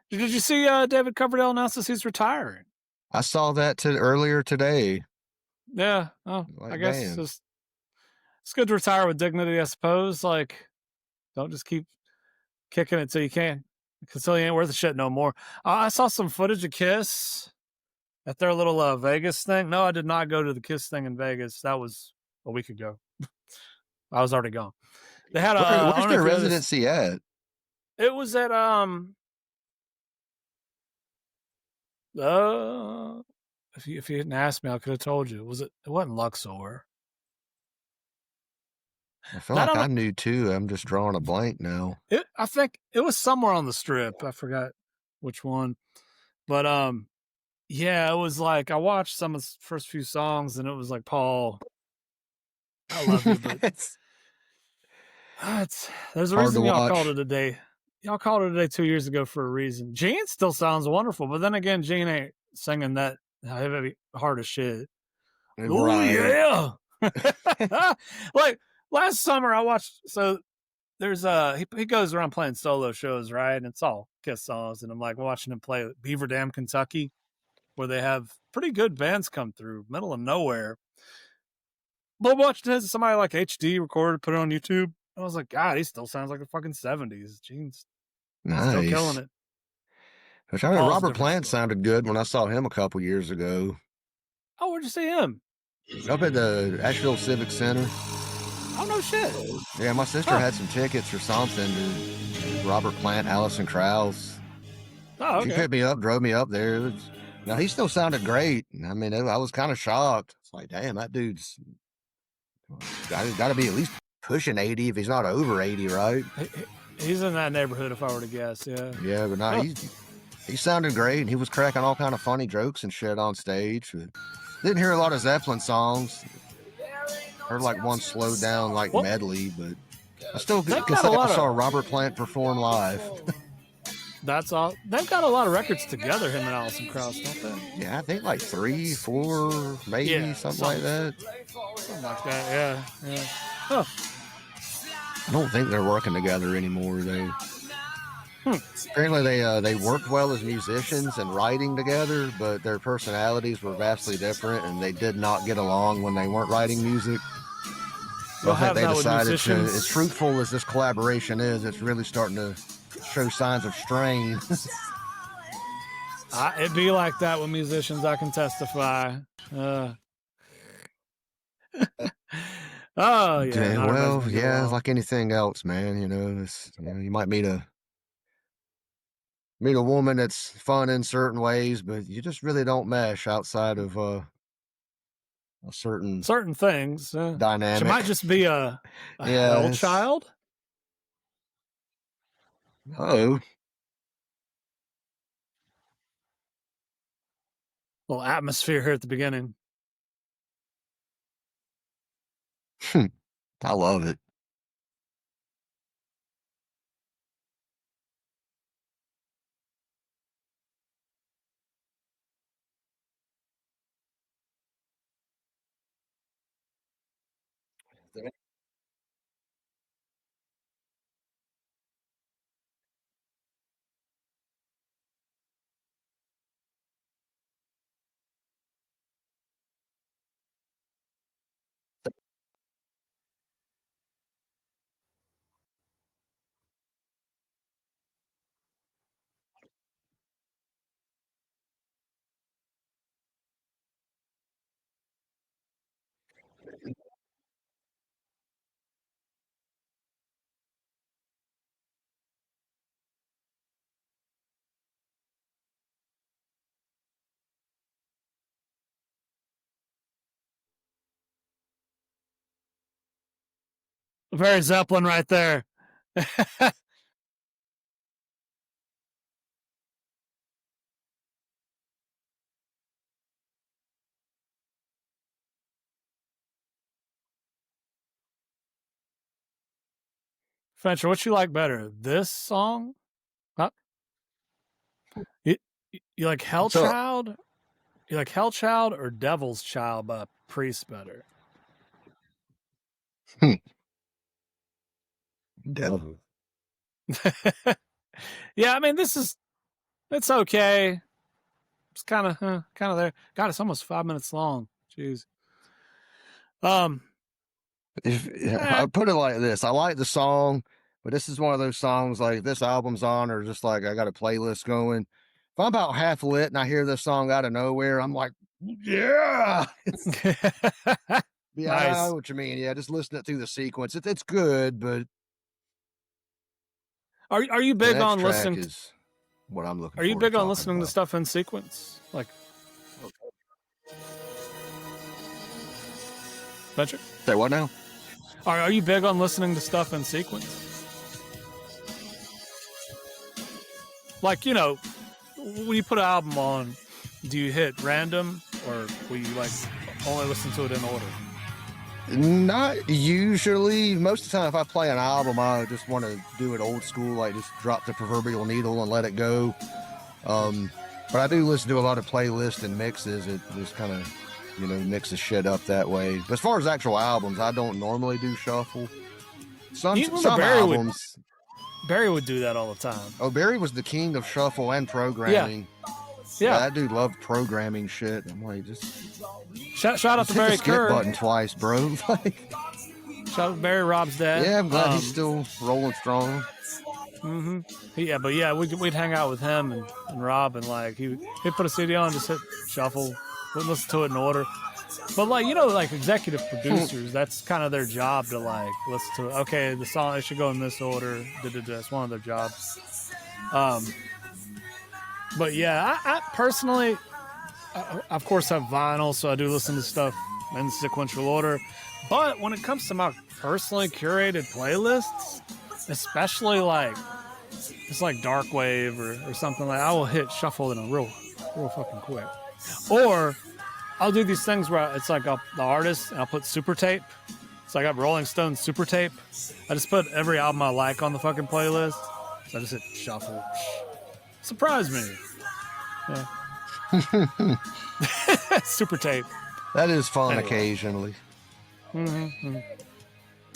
Did you see David Coverdale announces he's retiring? I saw that earlier today. Yeah. Oh, I guess it's good to retire with dignity, I suppose. Like, don't just keep kicking it till you can, because you ain't worth the shit no more. I saw some footage of Kiss at their little Vegas thing. No, I did not go to the Kiss thing in Vegas. That was a week ago. I was already gone. They had where's their residency at? It was at if you hadn't asked me, I could have told you. It wasn't Luxor. I feel like I knew too. I'm just drawing a blank now. I think it was somewhere on the Strip. I forgot which one. But yeah, it was like I watched some of the first few songs and it was like, Paul, I love you, but there's a reason y'all called it a day. Y'all called it a day 2 years ago for a reason. Gene still sounds wonderful, but then again, Gene ain't singing that heavy hard as shit. Oh yeah. Like last summer I watched, so there's he goes around playing solo shows, right? And it's all Kiss songs, and I'm like watching him play Beaver Dam, Kentucky, where they have pretty good bands come through, middle of nowhere. But watching somebody like HD recorded, put it on YouTube. I was like, God, he still sounds like the fucking 70s. Gene's still killing it. Which I mean, Robert Plant sounded good when I saw him a couple years ago. Oh, where'd you see him? Up at the Asheville Civic Center. Oh, no shit. Yeah, my sister had some tickets or something to Robert Plant, Alison Krauss. Oh, okay. She picked me up, drove me up there. Now, he still sounded great. I mean, I was kind of shocked. It's like, damn, that dude's got to be at least pushing 80 if he's not over 80, right? He's in that neighborhood, if I were to guess, yeah. Yeah, but no, he sounded great, and he was cracking all kind of funny jokes and shit on stage. Didn't hear a lot of Zeppelin songs. Heard like one slowed down like medley, but I still can say I saw Robert Plant perform live. That's all. They've got a lot of records together, him and Alison Krauss, don't they? Yeah, I think like 3, 4, maybe something like that. Something like that, yeah. Huh. I don't think they're working together anymore, though. Apparently, they worked well as musicians and writing together, but their personalities were vastly different, and they did not get along when they weren't writing music. So I think they decided to, as fruitful as this collaboration is, it's really starting to show signs of strain. It'd be like that with musicians, I can testify. Oh, yeah. Well, yeah, like anything else, man. You might meet a woman that's fun in certain ways, but you just really don't mesh outside of a certain things. Dynamic. She might just be a hell child. Oh. Little atmosphere here at the beginning. I love it. Very Zeppelin right there. Fincher, what you like better, this song? Huh? You like Hell Child? You like Hell Child or Devil's Child by Priest better? Devil. Yeah, I mean, it's okay. It's kind of there. God, it's almost 5 minutes long. Jeez. I put it like this: I like the song, but this is one of those songs like this album's on, or just like I got a playlist going. If I'm about half lit and I hear this song out of nowhere, I'm like, yeah. Yeah, nice. I know what you mean. Yeah, just listen it through the sequence. It's good, but are you big on listening? Is what I'm looking. Are you big on listening to stuff in sequence, like? Fincher? Say what now? Are you big on listening to stuff in sequence? Like, when you put an album on, do you hit random, or will you like only listen to it in order? Not usually. Most of the time, if I play an album, I just want to do it old school, like just drop the proverbial needle and let it go. But I do listen to a lot of playlists and mixes. It just kind of, mixes shit up that way. But as far as actual albums, I don't normally do shuffle. Some albums. Barry would do that all the time. Oh, Barry was the king of shuffle and programming. Yeah, that dude loved programming shit. I'm like, just shout out to Barry Kerr. Skip button twice, bro. Shout out to Barry, Rob's dad. Yeah, I'm glad he's still rolling strong. Mm-hmm. Yeah, we'd hang out with him and Rob, and like he'd put a CD on, just hit shuffle, wouldn't listen to it in order. But like executive producers, that's kind of their job to like listen to it. Okay, the song it should go in this order. It's one of their jobs. But yeah, I personally, of course, have vinyl, so I do listen to stuff in sequential order. But when it comes to my personally curated playlists, especially like it's like dark wave or something, like I will hit shuffle in a real fucking quick. Or I'll do these things where it's like the artist, and I'll put super tape So I got Rolling Stone Super Tape. I just put every album I like on the fucking playlist. So I just hit shuffle. Surprise me. Yeah. Super Tape. That is fun occasionally.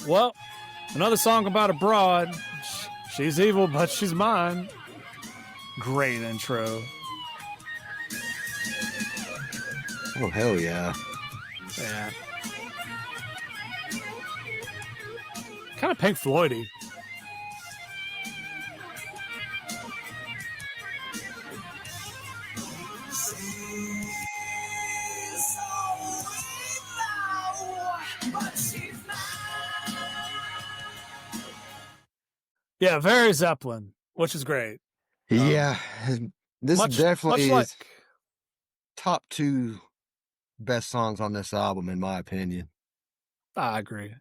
Well, another song about a broad. She's evil, but she's mine. Great intro. Oh, hell yeah. Yeah. Kind of Pink Floyd-y. Yeah, very Zeppelin, which is great. Yeah, this definitely is top 2 best songs on this album, in my opinion. I agree.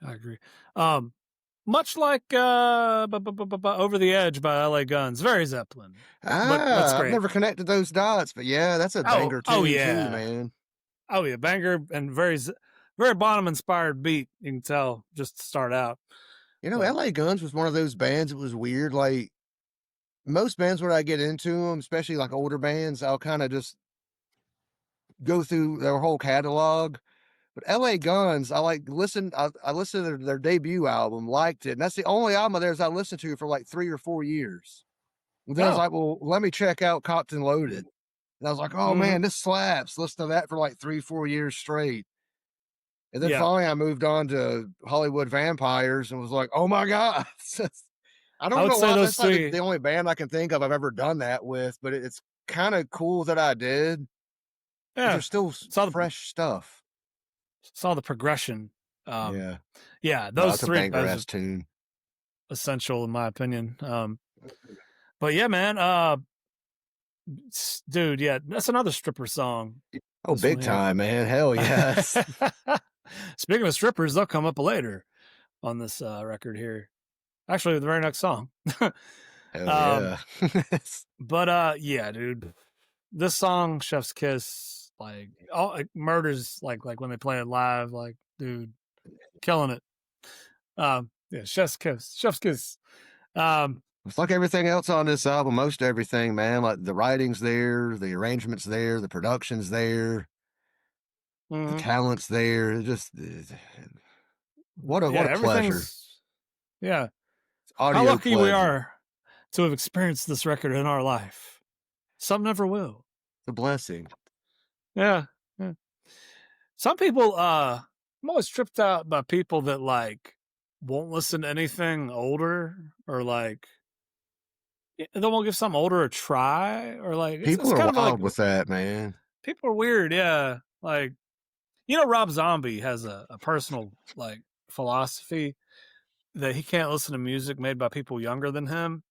Much like Over the Edge by LA Guns, very Zeppelin. But that's great. I've never connected those dots, but yeah, that's a banger too, man. Oh yeah, banger and very Bonham inspired beat. You can tell just to start out. You know, LA Guns was one of those bands. It was weird. Like most bands, when I get into them, especially like older bands, I'll kind of just go through their whole catalog. But LA Guns, I listened to their debut album, liked it. And that's the only album of theirs I listened to for like 3 or 4 years. And then I was like, well, let me check out Copped and Loaded. And I was like, oh man, this slaps. Listen to that for like 3, 4 years straight. And then finally I moved on to Hollywood Vampires and was like, oh my God. I don't know why that's like the only band I can think of I've ever done that with, but it's kind of cool that I did. Yeah. There's still fresh stuff. Saw the progression. Yeah, those 3 are tune. Essential in my opinion. But yeah, man, dude, yeah, that's another stripper song. Oh, big time, man. Hell yes. Speaking of strippers, they'll come up later on this record here. Actually, the very next song. Hell yeah. But yeah, dude, this song, Chef's Kiss, like murders, like when they play it live, like, dude, killing it. Yeah, Chef's Kiss. It's like everything else on this album, most everything, man. Like the writing's there, the arrangement's there, the production's there, the talent's there. What a pleasure. Yeah. How lucky we are to have experienced this record in our life. Some never will. It's a blessing. Yeah. Some people, I'm always tripped out by people that like won't listen to anything older, or like they won't give something older a try, or like people are wild with that, man. People are weird. Yeah. Like, you know, Rob Zombie has a personal like philosophy that he can't listen to music made by people younger than him.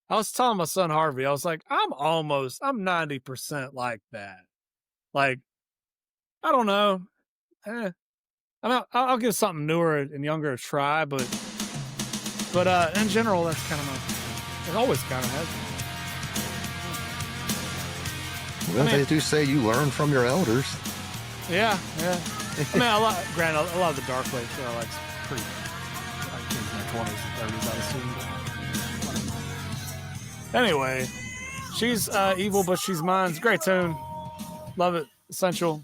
I was telling my son Harvey, I was like, I'm 90% like that. Like, I don't know. I'll give something newer and younger a try, but in general, that's kind of it always kind of has. Well, they do say you learn from your elders. Yeah. I mean, a lot of the dark wave are like pretty, like in their 20s and 30s, I assume. Anyway, she's evil, but she's mine. It's a great tune. Love it. Essential.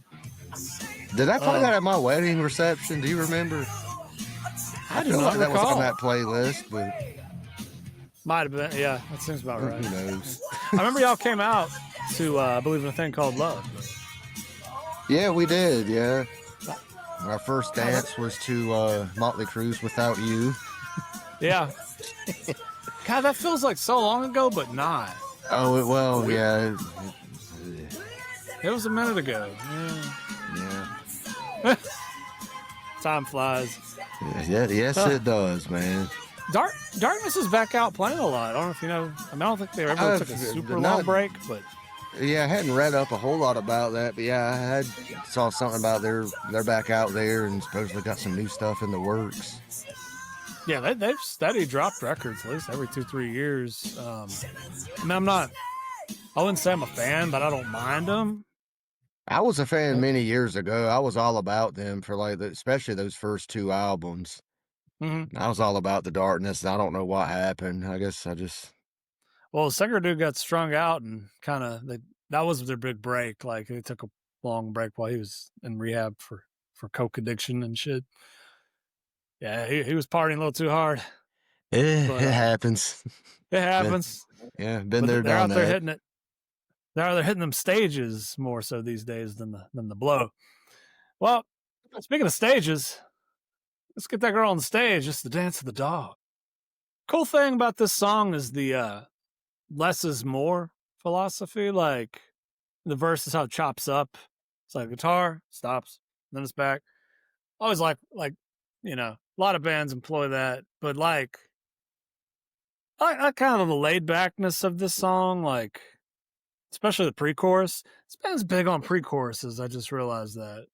Did I play that at my wedding reception? Do you remember? I do not recall. That was on that playlist, but might have been. Yeah, that seems about right. Who knows? I remember y'all came out to believe in a thing called love. Yeah, we did. Yeah, our first dance was to Motley Crue's "Without You." Yeah. God, that feels like so long ago, but not. Oh, well, yeah. It was a minute ago. Yeah. Time flies. Yeah, yes, it does, man. Darkness is back out playing a lot. I don't know if you know. I mean, I don't think they ever took a super long break, but yeah, I hadn't read up a whole lot about that. But yeah, I saw something about they're back out there and supposedly got some new stuff in the works. Yeah, they've steady dropped records at least every 2-3 years. I mean, I wouldn't say I'm a fan, but I don't mind them. I was a fan many years ago. I was all about them for like, especially those first two albums. Mm-hmm. I was all about the Darkness. I don't know what happened. I guess I just. Well, the singer dude got strung out and kind of that was their big break. Like they took a long break while he was in rehab for coke addiction and shit. Yeah, he was partying a little too hard. It happens. It happens. Been there, they're done out there that. hitting it. They're hitting them stages more so these days than the blow. Well, speaking of stages, let's get that girl on the stage. Just the dance of the dog. Cool thing about this song is the less is more philosophy. Like the verse is how it chops up. It's like guitar stops, then it's back. Always like a lot of bands employ that, but like I kind of the laid backness of this song, like especially the pre-chorus. This band's big on pre-choruses. I just realized that.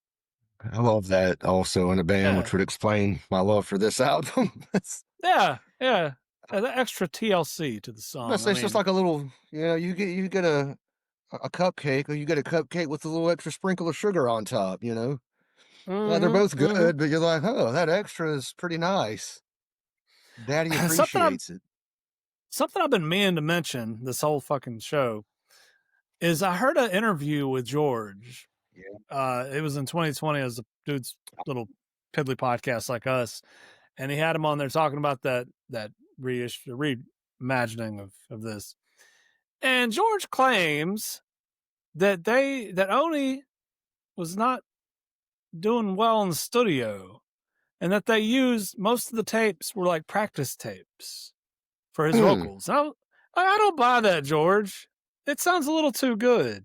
I love that also in a band, which would explain my love for this album. Yeah. The extra TLC to the song. It's just like a little, you get a cupcake, or you get a cupcake with a little extra sprinkle of sugar on top, They're both good, but you're like, oh, that extra is pretty nice. Daddy appreciates it. Something I've been meaning to mention this whole fucking show is I heard an interview with George. Yeah. It was in 2020 as a dude's little piddly podcast like us. And he had him on there talking about that reimagining of this. And George claims that Oni was not doing well in the studio and that they used most of the tapes were like practice tapes for his vocals. And I don't buy that, George. It sounds a little too good.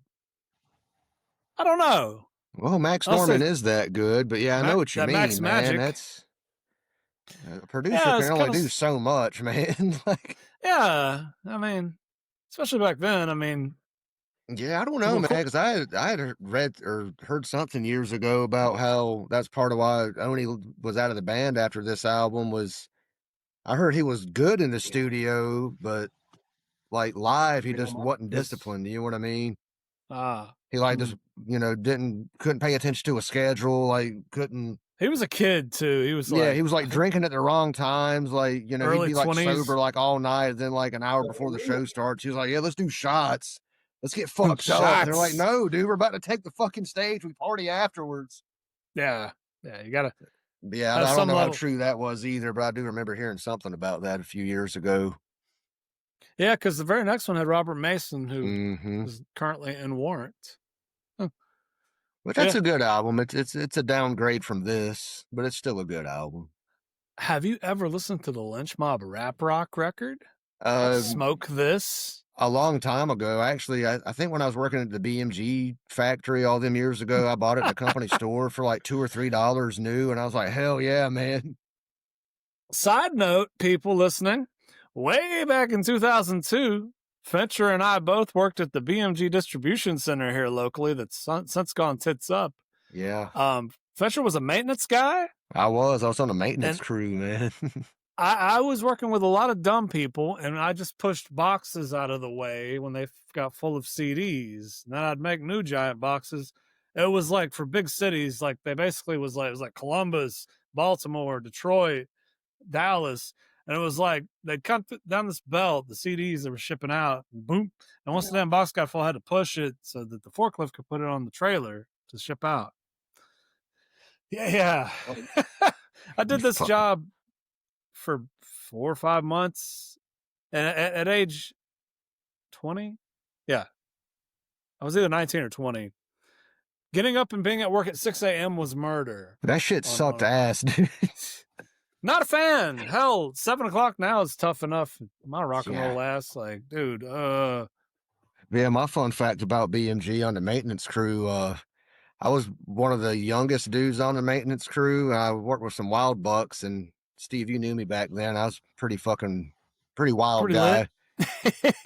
I don't know. Well, Max Norman is that good, but yeah, I know what you mean, Max man. Magic. That's a producer can only do so much, man. Like, yeah, I mean, especially back then. I mean, yeah, I don't know, man, because I had read or heard something years ago about how that's part of why Oni was out of the band after this album. Was I heard he was good in the studio, but like live, he just wasn't disciplined. You know what I mean? He like just couldn't pay attention to a schedule. Like couldn't. He was a kid too. He was he was like drinking at the wrong times. Like he'd be like 20s. Sober like all night. And then like an hour before the show starts, he was like, "Yeah, let's do shots. Let's get fucked up." And they're like, "No, dude, we're about to take the fucking stage. We party afterwards." Yeah, you gotta. Yeah, I don't know how true that was either, but I do remember hearing something about that a few years ago. Yeah, because the very next one had Robert Mason, who is currently in Warrant. But that's a good album. It's a downgrade from this, but it's still a good album. Have you ever listened to the Lynch Mob rap rock record? Smoke This? A long time ago. Actually, I think when I was working at the BMG factory all them years ago, I bought it at the company store for like $2 or $3 new, and I was like, hell yeah, man. Side note, people listening, way back in 2002, Fincher and I both worked at the BMG distribution center here locally that's since gone tits up. Yeah. Fincher was a maintenance guy. I was on a maintenance crew, man. I was working with a lot of dumb people, and I just pushed boxes out of the way when they got full of CDs. And then I'd make new giant boxes. It was like for big cities, like they basically it was like Columbus, Baltimore, Detroit, Dallas. And it was like they'd come down this belt, the CDs that were shipping out, and boom. And once the damn box got full, I had to push it so that the forklift could put it on the trailer to ship out. Yeah. I did this job for 4 or 5 months. And at age 20, I was either 19 or 20. Getting up and being at work at 6 a.m. was murder. That shit sucked ass, dude. Not a fan. Hell, 7 o'clock now is tough enough. My rock and roll ass, like, dude. Yeah, my fun fact about BMG on the maintenance crew, I was one of the youngest dudes on the maintenance crew. I worked with some wild bucks, and Steve, you knew me back then. I was pretty wild guy.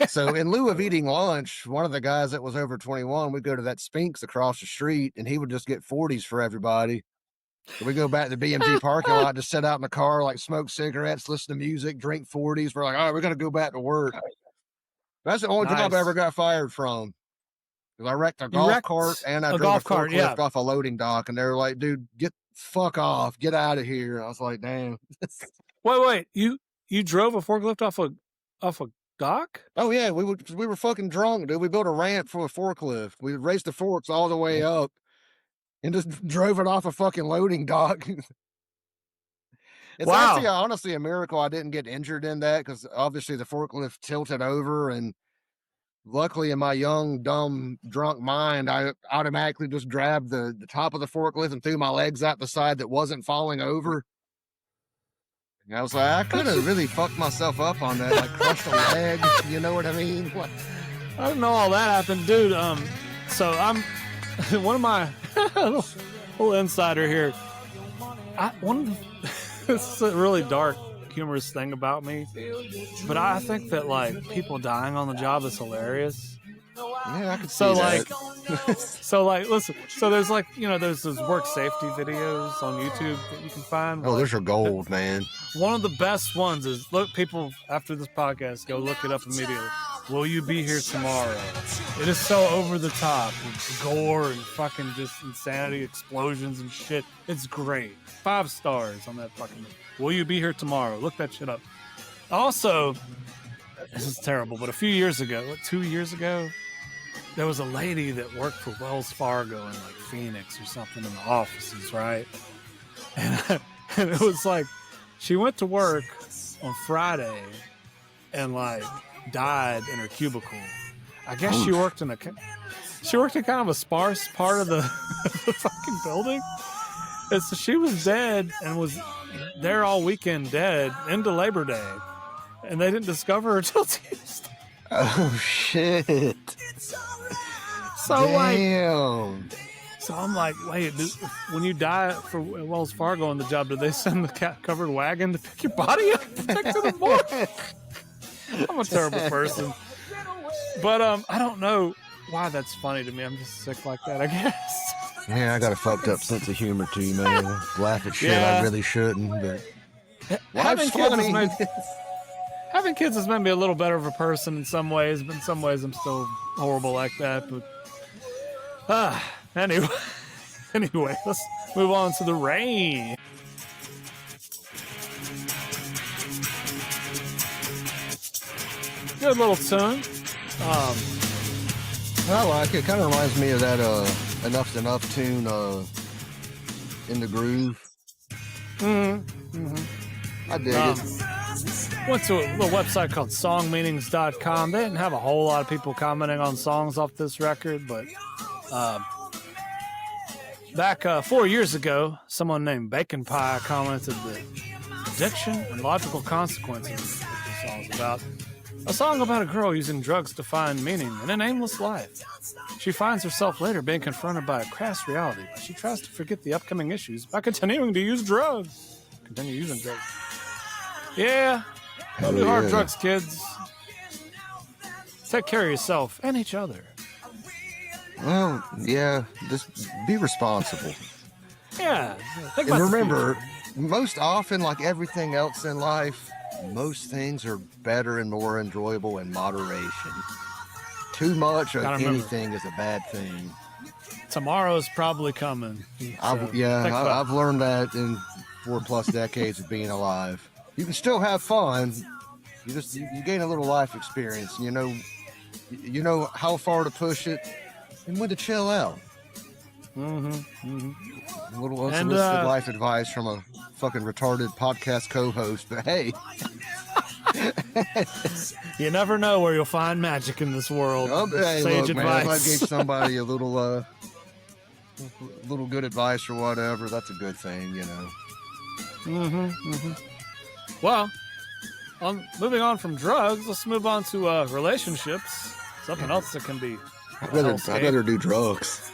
So in lieu of eating lunch, one of the guys that was over 21, we'd go to that Spinks across the street, and he would just get 40s for everybody. So we go back to the BMG parking lot, just sit out in the car, like smoke cigarettes, listen to music, drink 40s. We're like, all right, we're going to go back to work. That's the only job I ever got fired from. Because I wrecked a golf cart and I drove a forklift off a loading dock, and they were like, "Dude, fuck off, get out of here." I was like, "Damn." Wait, you drove a forklift off a dock? Oh yeah, we were fucking drunk, dude. We built a ramp for a forklift. We raised the forks all the way up and just drove it off a fucking loading dock. It's actually honestly a miracle I didn't get injured in that, because obviously the forklift tilted over, and luckily in my young, dumb, drunk mind, I automatically just grabbed the top of the forklift and threw my legs out the side that wasn't falling over. And I was like, I could have really fucked myself up on that, like crushed a leg, you know what I mean? Like, I didn't know all that happened, dude. So I'm one of my little insider here. This is a really dark, humorous thing about me, but I think that like people dying on the job is hilarious. Yeah, I could see that. So listen. So there's like, there's those work safety videos on YouTube that you can find. Oh, those are gold, man. One of the best ones is, look, people after this podcast, go look it up immediately. Will you be here tomorrow? It is so over the top with gore and fucking just insanity, explosions and shit. It's great. 5 stars on that fucking movie. Will you be here tomorrow? Look that shit up. Also, this is terrible, but a few years ago, 2 years ago, there was a lady that worked for Wells Fargo in like Phoenix or something in the offices, right? And it was like, she went to work on Friday and like died in her cubicle. I guess she worked in kind of a sparse part of the fucking building. And so she was dead and was there all weekend dead into Labor Day. And they didn't discover her until Tuesday. Oh, shit. So, damn. So I'm like, wait, when you die for Wells Fargo on the job, do they send the covered wagon to pick your body up and take to the morgue? I'm a terrible person. But I don't know why that's funny to me. I'm just sick like that, I guess. Yeah, I got a fucked up sense of humor too, man. Laugh at shit I really shouldn't, but having kids has made me a little better of a person in some ways, but in some ways I'm still horrible like that. But anyway, let's move on to the rain. Good little tune. I like it. Kind of reminds me of that Enough's Enough tune, In the Groove. I dig it. Went to a little website called songmeanings.com. They didn't have a whole lot of people commenting on songs off this record, but back 4 years ago, someone named Bacon Pie commented that addiction and logical consequences is what this song's about. A song about a girl using drugs to find meaning in an aimless life. She finds herself later being confronted by a crass reality, but she tries to forget the upcoming issues by continuing to use drugs. Continue using drugs. Yeah, don't do hard drugs, kids. Take care of yourself and each other. Well, yeah, just be responsible. Yeah. And remember, most often, like everything else in life, most things are better and more enjoyable in moderation. Too much of anything is a bad thing. Tomorrow's probably coming. I've learned that in 4+ decades of being alive. You can still have fun. You gain a little life experience. You know how far to push it and when to chill out. A little unsolicited life advice from a fucking retarded podcast co-host, but hey. You never know where you'll find magic in this world. Hey, Sage look, advice. Man, if I gave somebody a little good advice or whatever, that's a good thing, you know. Well, moving on from drugs, let's move on to relationships. Something else that can be. I'd rather do drugs.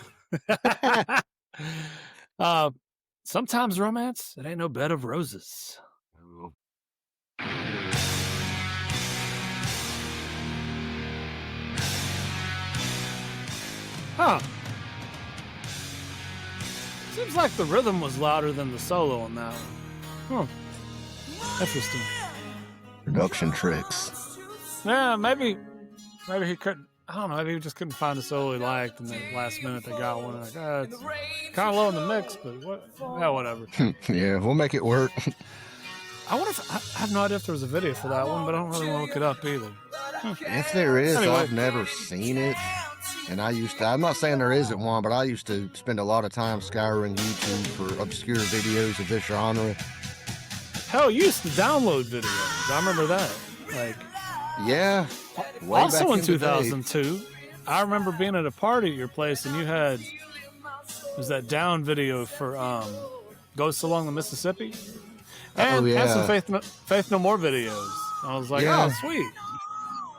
Sometimes romance, it ain't no bed of roses. Huh. Seems like the rhythm was louder than the solo on that one. Interesting. Production tricks. Yeah, maybe he couldn't. I don't know, maybe we just couldn't find a solo we liked, and then last minute they got one. Like, it's kind of low in the mix, but whatever. Yeah, we'll make it work. I wonder if I have no idea if there was a video for that one, but I don't really want to look it up either. If there is, Anyway. I've never seen it. And I'm not saying there isn't one, but I used to spend a lot of time scouring YouTube for obscure videos of this genre. Hell, you used to download videos. I remember that. Like, yeah. Also in 2002, I remember being at a party at your place, and you had was that down video for Ghosts Along the Mississippi, and some Faith No More videos. I was like, oh, sweet.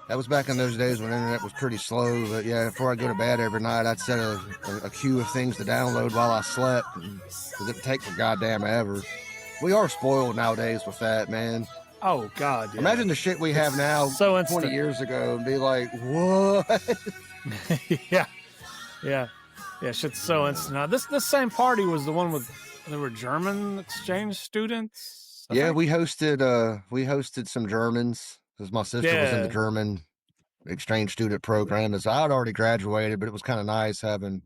That was back in those days when the internet was pretty slow. But yeah, before I go to bed every night, I'd set a queue of things to download while I slept, because it'd take for goddamn ever. We are spoiled nowadays with that, man. Oh God! Yeah. Imagine the shit we have now, so 20 years ago, and be like, what? yeah. Shit's so instant. Now, this same party was the one with there were German exchange students. I think we hosted some Germans. Because my sister was in the German exchange student program. As I'd already graduated, but it was kind of nice having,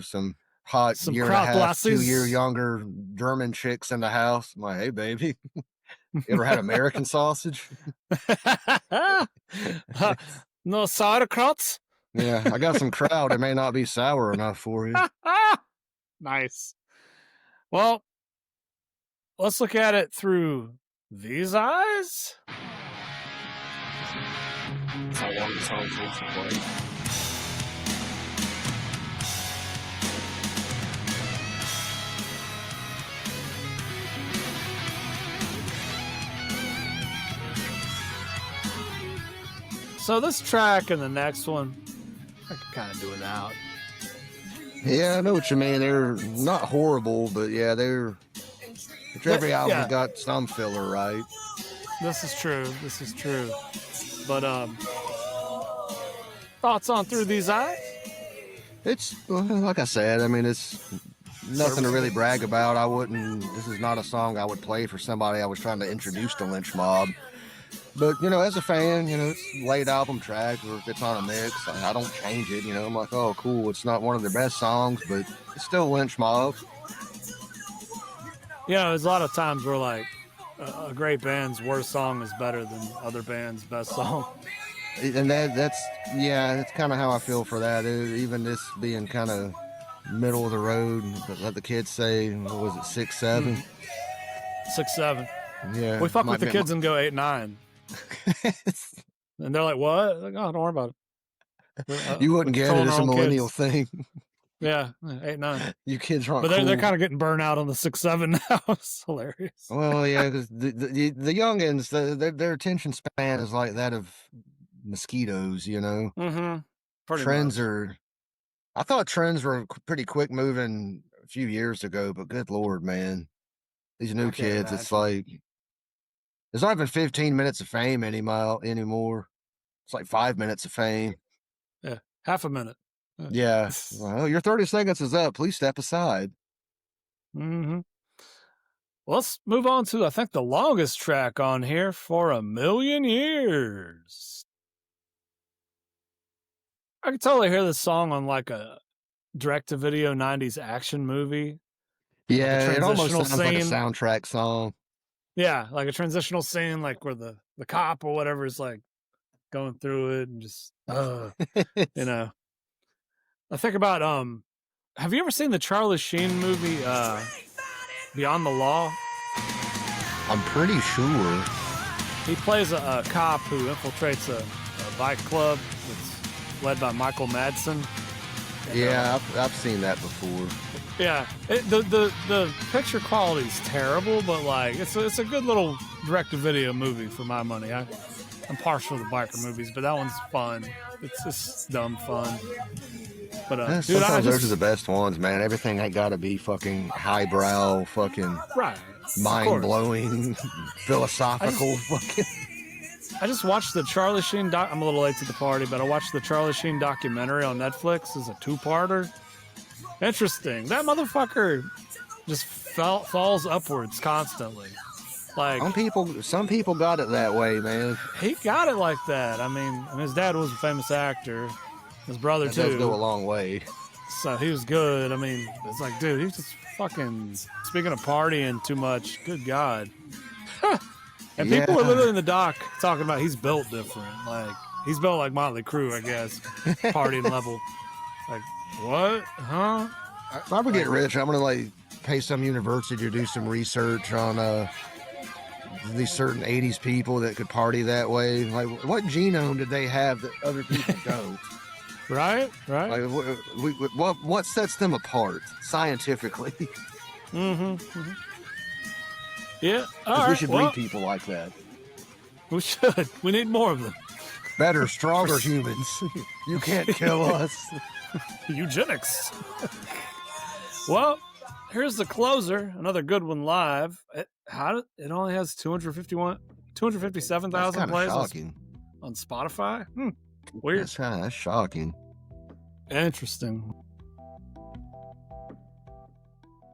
some hot some year and a half, 2 year younger German chicks in the house. I'm like, hey, baby, you ever had American sausage? No sauerkraut? Yeah, I got some kraut. It may not be sour enough for you. Nice. Well, let's look at it through these eyes? That's how long the song takes to play. So this track and the next one, I can kind of do without. Yeah, I know what you mean. They're not horrible, but yeah, every album's got some filler, right? This is true. But thoughts on Through These Eyes? It's like I said. I mean, it's nothing to really brag about. This is not a song I would play for somebody I was trying to introduce to Lynch Mob. But as a fan, it's a late album track, or if it's on a mix, I don't change it. I'm like, oh, cool. It's not one of their best songs, but it's still Lynch Mob. There's a lot of times where like a great band's worst song is better than other band's best song. And that's kind of how I feel for that. Even this being kind of middle of the road, let the kids say, what was it, 6, 7? 6, 7. Yeah. We fuck with the kids and go 8, 9. And they're like, what? Like, oh, don't worry about it. You wouldn't get it. It's a millennial thing. Yeah, 8, 9. You kids aren't But cool. they're kind of getting burned out on the 6, 7 now. It's hilarious. Well, yeah, because the youngins, their attention span is like that of mosquitoes, Mm-hmm. Trends are... I thought trends were pretty quick moving a few years ago, but good Lord, man. These new kids, it's like... There's not even 15 minutes of fame anymore. It's like 5 minutes of fame. Yeah, half a minute. Yeah. Well, your 30 seconds is up. Please step aside. Mm-hmm. Well, let's move on to, I think, the longest track on here, For a Million Years. I can totally hear this song on like a direct-to-video 90s action movie. Yeah, like it almost sounds like a soundtrack song. Yeah, like a transitional scene, like where the cop or whatever is like going through it and just, I think about, have you ever seen the Charlie Sheen movie, Beyond the Law? I'm pretty sure. He plays a cop who infiltrates a bike club that's led by Michael Madsen. Yeah, I've seen that before. Yeah, the picture quality is terrible, but like it's a good little direct-to-video movie for my money. I'm partial to biker movies, but that one's fun. It's just dumb fun. But sometimes those are the best ones, man. Everything ain't got to be fucking highbrow, fucking mind-blowing, philosophical. I just watched the Charlie Sheen I'm a little late to the party, but I watched the Charlie Sheen documentary on Netflix. It's a 2-parter. Interesting. That motherfucker just falls upwards constantly. Like some people got it that way, man. He got it like that. I mean, his dad was a famous actor. His brother That too. does go a long way. So he was good. I mean, it's like, dude, he's just fucking, speaking of partying too much, good God. And people were literally in the doc talking about he's built different. Like, he's built like Motley Crue, I guess. Partying level. Like, what? Huh? If I ever get rich, I'm going to like pay some university to do some research on these certain 80s people that could party that way. Like, what genome did they have that other people don't? Right. Like, what sets them apart scientifically? Mm-hmm. Yeah. We should breed people like that. We should. We need more of them. Better, stronger humans. You can't kill us. Eugenics. Well, here's the closer. Another good one live. It only has 257,000 plays on Spotify. Weird. That's shocking. Interesting.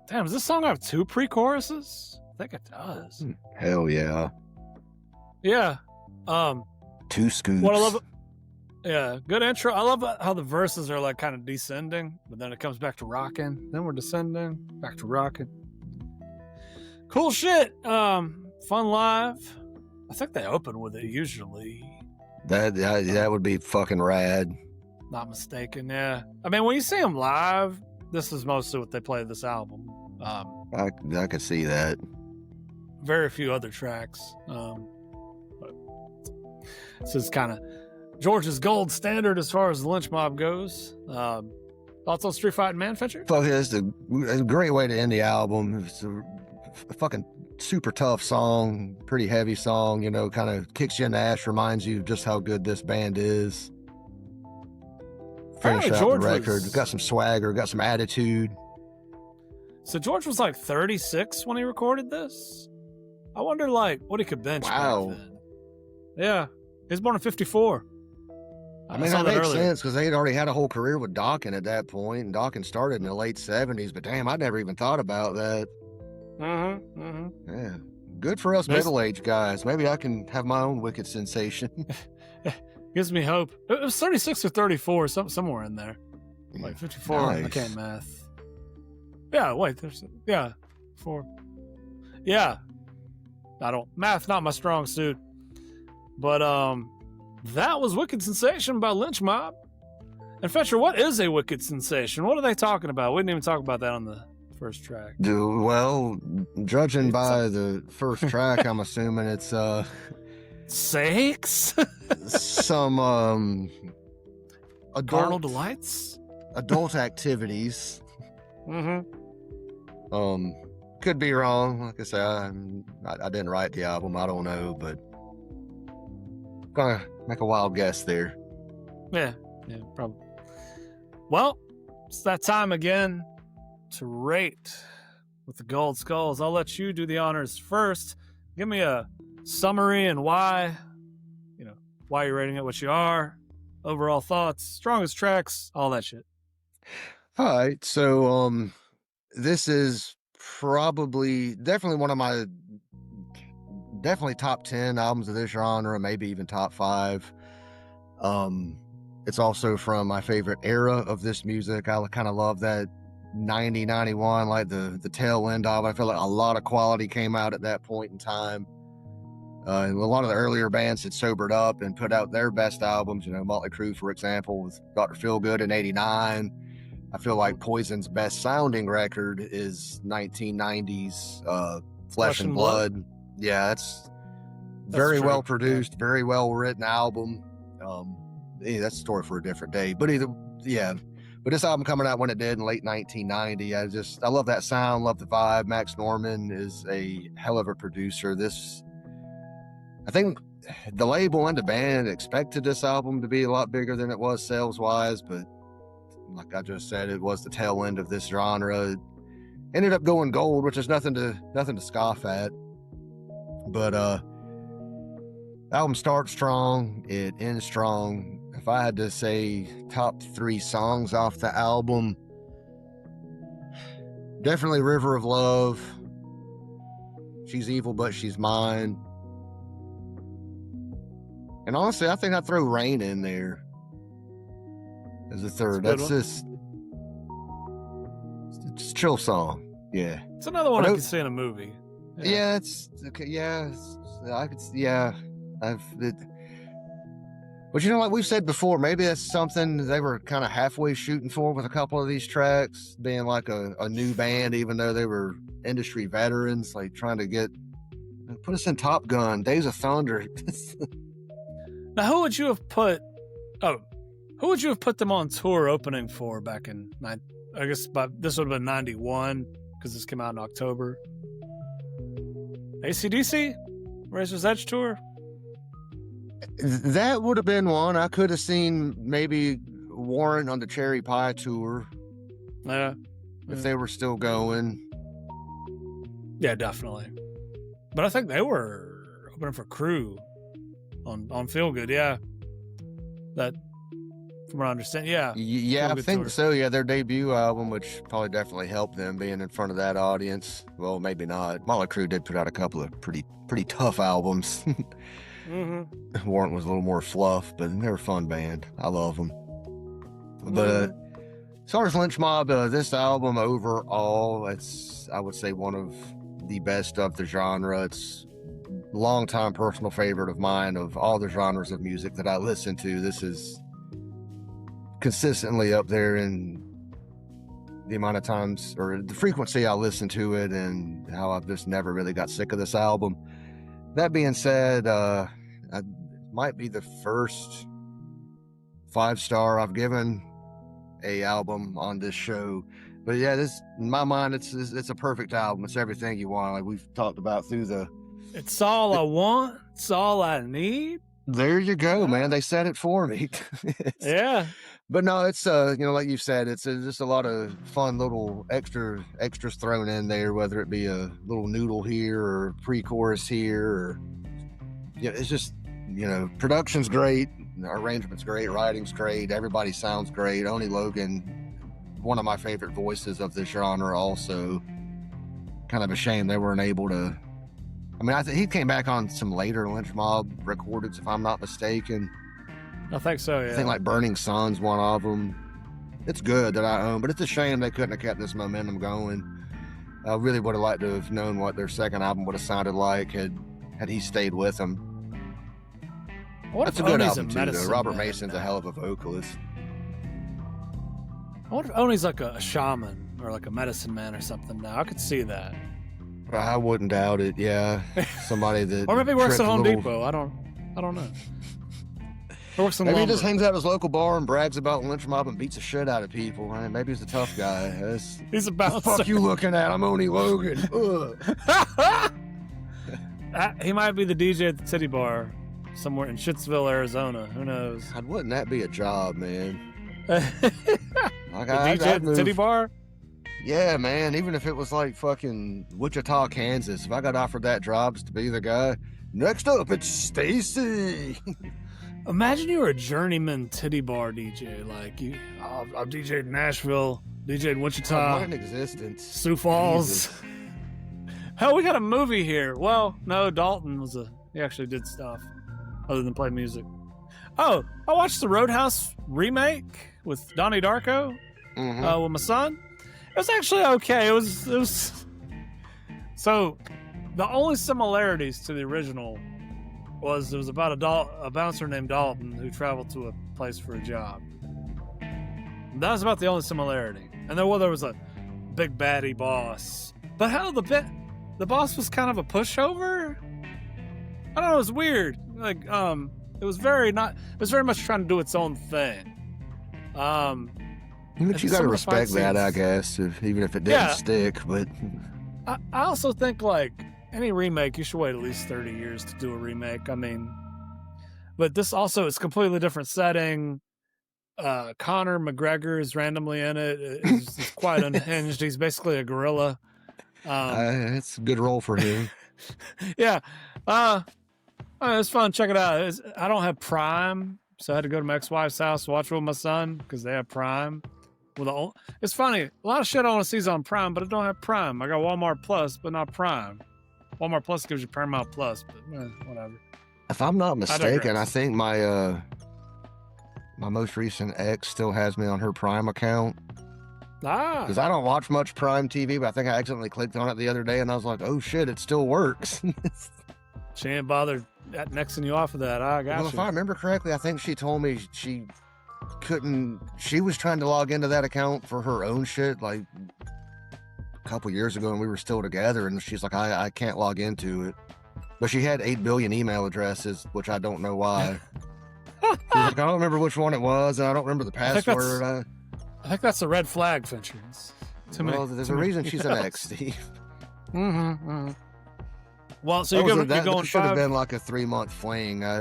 Damn, does this song have 2 pre-choruses? I think it does. Hell yeah. Yeah. 2 scoops. What I love. Yeah, good intro. I love how the verses are like kind of descending, but then it comes back to rocking. Then we're descending, back to rocking. Cool shit. Fun live. I think they open with it usually. That would be fucking rad. Not mistaken, yeah. I mean, when you see them live, this is mostly what they play this album. I could see that. Very few other tracks. But this is kind of George's gold standard as far as the Lynch Mob goes. Thoughts on Street Fighting Man, Fincher? Fuck, it's a great way to end the album. It's a fucking super tough song, pretty heavy song, you know, kind of kicks you in the ass, reminds you just how good this band is. Finish out the record. Got some swagger, got some attitude. So George was like 36 when he recorded this? I wonder, like, what he could bench back then. Yeah. He was born in 54. I mean, that makes sense because they had already had a whole career with Dokken at that point, and Dokken started in the late 70s, but damn, I never even thought about that. Yeah. Good for us middle-aged guys. Maybe I can have my own wicked sensation. Gives me hope. It was 36 or 34, somewhere in there. Like 54. Nice. I can't math. Yeah, wait, there's 4. Yeah. Math not my strong suit. But that was Wicked Sensation by Lynch Mob. And Fetcher, what is a wicked sensation? What are they talking about? We didn't even talk about that on the first track. Well, judging by the first track, I'm assuming it's sex? Some adult carnal delights? Adult activities. Could be wrong. Like I said, I didn't write the album. I don't know, but gonna make a wild guess there. Yeah, probably. Well, it's that time again to rate with the gold skulls. I'll let you do the honors first. Give me a summary and why you're rating it, what you are, overall thoughts, strongest tracks, all that shit. All right, so this is definitely one of my top 10 albums of this genre, maybe even top 5. It's also from my favorite era of this music. I kind of love that 90, 91, like the tail end of it. I feel like a lot of quality came out at that point in time. And a lot of the earlier bands had sobered up and put out their best albums. You know, Motley Crue, for example, with Dr. Feelgood in 89. I feel like Poison's best sounding record is 1990's Flesh and Blood. Yeah, that's very well produced, very well written album. That's a story for a different day. But but this album coming out when it did in late 1990, I love that sound, love the vibe. Max Norman is a hell of a producer. I think the label and the band expected this album to be a lot bigger than it was sales wise, but like I just said, it was the tail end of this genre. It ended up going gold, which is nothing to scoff at. But album starts strong, it ends strong. If I had to say top 3 songs off the album, definitely River of Love, She's Evil, But She's Mine. And honestly, I think I'd throw Rain in there as a third. That's just it's a chill song. Yeah. It's another one I could see in a movie. Yeah, it's okay. Yeah, I could. Yeah, but you know, like we've said before, maybe that's something they were kind of halfway shooting for with a couple of these tracks, being like a new band, even though they were industry veterans, like trying to put us in Top Gun, Days of Thunder. Now, who would you have put them on tour opening for back in, I guess this would have been 91, because this came out in October. AC/DC? Razor's Edge tour? That would have been one. I could have seen maybe Warrant on the Cherry Pie tour. Yeah. If they were still going. Yeah, definitely. But I think they were opening for Crew on Feel Good, yeah. That, from what I understand, yeah. Yeah, I think so. Yeah, their debut album, which probably definitely helped them being in front of that audience. Well, maybe not. Motley Crue did put out a couple of pretty tough albums. Mm-hmm. Warrant was a little more fluff, but they're a fun band. I love them. But as far as Lynch Mob, this album overall, it's, I would say, one of the best of the genre. It's a long-time personal favorite of mine. Of all the genres of music that I listen to, this is consistently up there in the amount of times or the frequency I listen to it, and how I've just never really got sick of this album. That being said, it might be the first 5-star I've given a album on this show. But yeah, this, in my mind, it's a perfect album. It's everything you want. Like we've talked about through the. It's all I want. It's all I need. There you go, man. They said it for me. Yeah. But no, it's like you said, it's just a lot of fun little extras thrown in there, whether it be a little noodle here or pre-chorus here, or it's just production's great, arrangement's great, writing's great, everybody sounds great. Oni Logan, one of my favorite voices of this genre, also. Kind of a shame they weren't able to. I mean, I think he came back on some later Lynch Mob recordings, if I'm not mistaken. I think so, yeah. I think like Burning Sun's one of them. It's good that I own, but it's a shame they couldn't have kept this momentum going. I really would have liked to have known what their second album would have sounded like had he stayed with them. That's a good album too, though. Robert Mason's a hell of a vocalist. I wonder if Oni's like a shaman or like a medicine man or something now. I could see that. I wouldn't doubt it, yeah. Somebody that or maybe he works at Home Depot. I don't know. Maybe he just hangs out at his local bar and brags about Lynch Mob and beats the shit out of people. I mean, maybe he's a tough guy. He's a bouncer. What the fuck you looking at? I'm Oni Logan. He might be the DJ at the Titty Bar somewhere in Shittsville, Arizona. Who knows? God, wouldn't that be a job, man? DJ at the Titty Bar? Yeah, man. Even if it was like fucking Wichita, Kansas, if I got offered that job just to be the guy. Next up, it's Stacy. Imagine you were a journeyman Titty Bar DJ. Like I've DJ'd in Nashville, DJ'd in Wichita. What an existence. Sioux Falls. Jesus. Hell, we got a movie here. Well, no, Dalton he actually did stuff other than play music. Oh, I watched the Roadhouse remake with Donnie Darko with my son. It was actually okay. It was. So, the only similarities to the original was it was about a bouncer named Dalton who traveled to a place for a job. That was about the only similarity. And there was a big baddie boss. But hell, the boss was kind of a pushover. I don't know. It was weird. Like it was very much trying to do its own thing. But you gotta respect that, I guess, even if it didn't stick. But I also think like any remake, you should wait at least 30 years to do a remake. I mean, but this also is completely different setting. Conor McGregor is randomly in it. He's quite unhinged. He's basically a gorilla. It's a good role for him. Yeah. It's fun. Check it out. I don't have Prime, so I had to go to my ex-wife's house to watch it with my son because they have Prime. It's funny. A lot of shit I want to see is on Prime, but I don't have Prime. I got Walmart Plus, but not Prime. Walmart Plus gives you Paramount Plus, but whatever. If I'm not mistaken, I think my my most recent ex still has me on her Prime account. Because I don't watch much Prime TV, but I think I accidentally clicked on it the other day and I was like, oh shit, it still works. She ain't bothered nexting you off of that. I got you. If I remember correctly, I think she told me she was trying to log into that account for her own shit like a couple years ago and we were still together, and she's like, I can't log into it. But she had 8 billion email addresses, which I don't know why. She's like, I don't remember which one it was, and I don't remember the password. I think that's a red flag, Fincher. There's a reason she's an ex, Steve. Well, so you're going that should 5? have been like a 3-month fling. I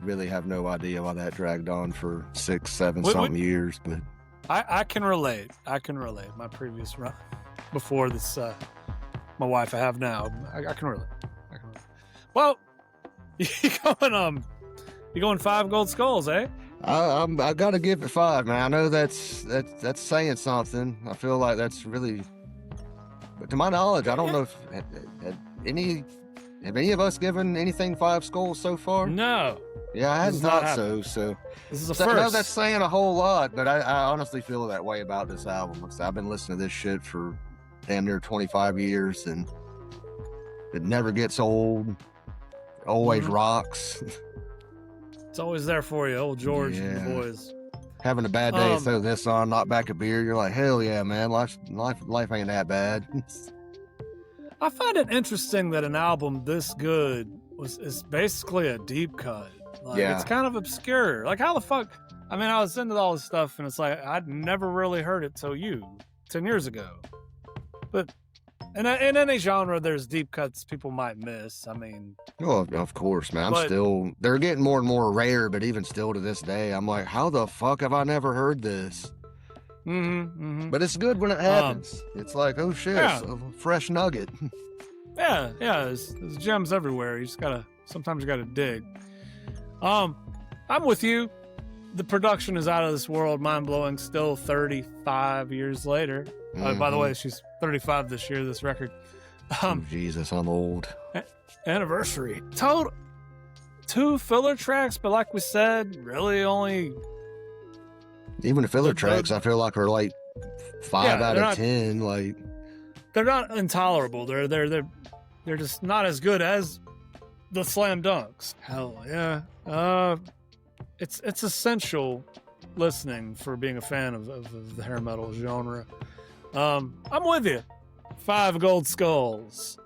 really have no idea why that dragged on for 6, 7 something years. But I can relate. My previous run before this, my wife I have now. I can relate. Well, you're going 5 gold skulls, eh? I got to give it 5, man. I know that's saying something. I feel like that's really, but to my knowledge, I don't know if have any of us given anything 5 skulls so far. No. Yeah, I hadn't thought so. So this is a first. I know that's saying a whole lot, but I honestly feel that way about this album. I've been listening to this shit for damn near 25 years, and it never gets old. Always rocks. It's always there for you, old George and the boys. Having a bad day, throw this on, knock back a beer. You're like, hell yeah, man. Life ain't that bad. I find it interesting that an album this good is basically a deep cut. Like, it's kind of obscure. Like, how the fuck? I mean, I was into all this stuff, and it's like I'd never really heard it till 10 years ago. But in any genre, there's deep cuts people might miss. I mean, oh, of course, man. They're getting more and more rare, but even still to this day, I'm like, how the fuck have I never heard this? But it's good when it happens. It's like, oh shit, it's a fresh nugget. Yeah, there's gems everywhere. Sometimes you gotta dig. I'm with you. The production is out of this world, mind-blowing, still 35 years later. By the way, she's 35 this year, this record. Jesus, I'm old. Anniversary. Total 2 filler tracks, but like we said, really only... Even the filler tracks, I feel like are like 5 out of 10. Like, they're not intolerable. They're just not as good as the slam dunks. Hell yeah. It's essential listening for being a fan of the hair metal genre. I'm with you. 5 gold skulls.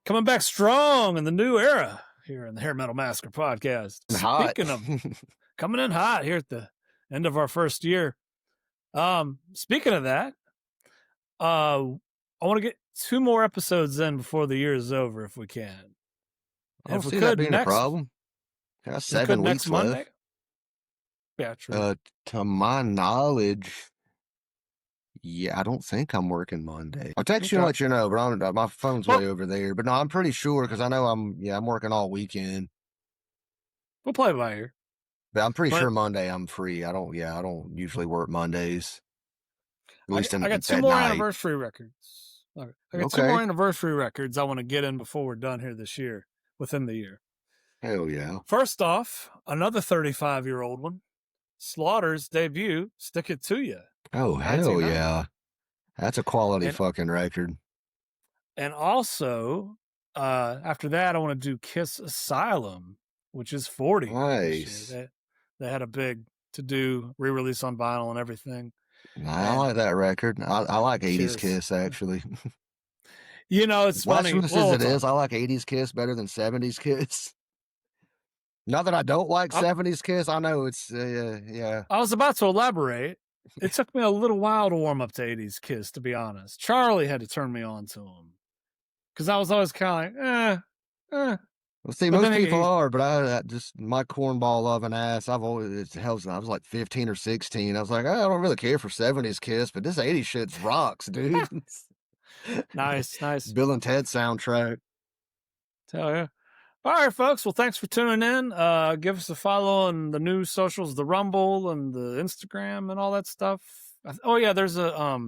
Coming back strong in the new era here in the Hair Metal Massacre podcast. Speaking of coming in hot here at the end of our first year. Speaking of that, I want to get 2 more episodes in before the year is over if we can. I don't see that being a problem. Got 7 weeks left. Yeah, true. To my knowledge, I don't think I'm working Monday. I'll text you and let you know, but my phone's way over there. But no, I'm pretty sure because I know I'm working all weekend. We'll play it by ear. But I'm pretty sure Monday I'm free. I don't usually work Mondays. At least I got 2 more anniversary records. Okay. I got 2 more anniversary records I want to get in before we're done here this year, within the year. Hell yeah. First off, another 35-year-old one. Slaughter's debut, Stick It To You. Oh, hell yeah. That's a quality fucking record. And also, after that, I want to do Kiss Asylum, which is 40. Nice. They had a big to-do re-release on vinyl and everything. I like that record. I like 80s Kiss, actually. You know, it's funny. As it is, I like 80s Kiss better than 70s Kiss. Not that I don't like 70s Kiss. I know it's, yeah. I was about to elaborate. It took me a little while to warm up to 80s Kiss, to be honest. Charlie had to turn me on to him. Because I was always kind of like, Well, see, most people are, but I just, my cornball loving ass, I was like 15 or 16. I was like, I don't really care for 70s Kiss, but this 80s shit rocks, dude. Nice. Bill and Ted soundtrack. Hell yeah. All right, folks. Well, thanks for tuning in. Give us a follow on the new socials, the Rumble and the Instagram and all that stuff. Oh yeah, there's a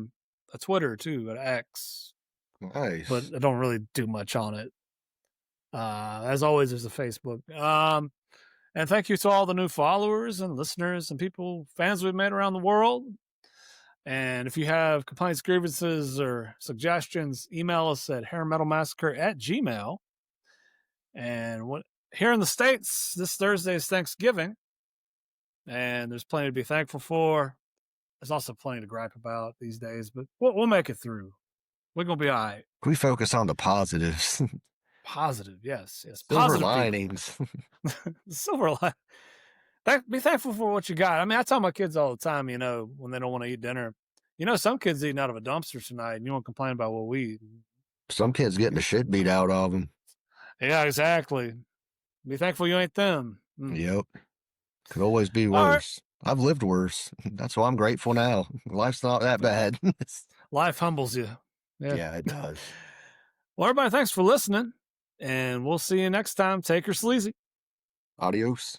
Twitter too, an X. Nice. but I don't really do much on it. As always, there's a Facebook. And thank you to all the new followers and listeners and people, fans we've made around the world. And if you have complaints, grievances, or suggestions, email us at hairmetalmassacre@gmail.com. And here in the States, this Thursday is Thanksgiving, and there's plenty to be thankful for. There's also plenty to gripe about these days, but we'll make it through. We're going to be all right. We focus on the positives. Positive, yes. Silver linings. Silver lining. Be thankful for what you got. I mean, I tell my kids all the time, when they don't want to eat dinner, some kids eating out of a dumpster tonight, and you won't complain about what we eat. Some kids getting the shit beat out of them. Yeah, exactly. Be thankful you ain't them. Yep. Could always be worse. Right. I've lived worse. That's why I'm grateful now. Life's not that bad. Life humbles you. Yeah, it does. Well, everybody, thanks for listening, and we'll see you next time. Take her sleazy. Adios.